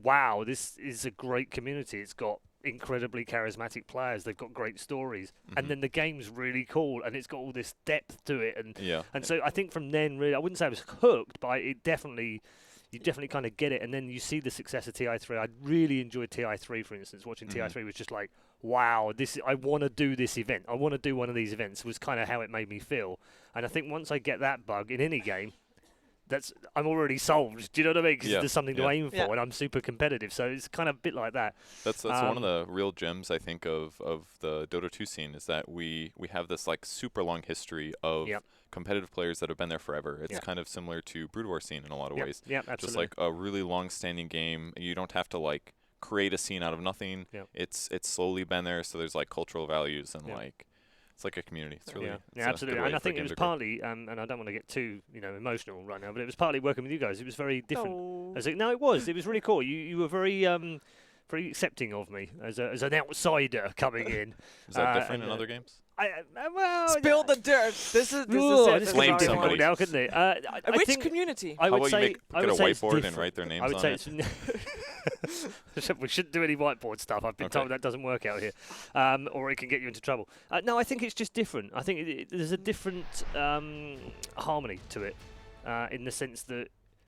Wow, this is a great community. It's got incredibly charismatic players. They've got great stories. And then the game's really cool, and it's got all this depth to it. And so I think from then, really, I wouldn't say I was hooked, but you definitely kind of get it. And then you see the success of TI3. I really enjoyed TI3, for instance. Watching TI3 was just like, wow, I want to do this event. I want to do one of these events, was kind of how it made me feel. And I think once I get that bug in any game, I'm already solved. Do you know what I mean? Because there's something to aim for, and I'm super competitive. So it's kind of a bit like that. That's one of the real gems, I think, of the Dota 2 scene, is that we have this like super long history of competitive players that have been there forever. It's kind of similar to Brood War scene in a lot of ways. Yeah, absolutely. Just like a really long-standing game. You don't have to like create a scene out of nothing. It's slowly been there, so there's like cultural values and like it's like a community. It's really absolutely. And I think it was partly, and I don't want to get too emotional right now, but it was partly working with you guys. It was very different. No, it was. It was really cool. You were very very accepting of me as an outsider coming in. Is that different in other games? Spill the dirt. This is it. Flame somebody now, couldn't it? Which community? I would say get a whiteboard and write their names on it. I would say we shouldn't do any whiteboard stuff. I've been told that doesn't work out here, or it can get you into trouble. No, I think it's just different. I think there's a different harmony to it, in the sense that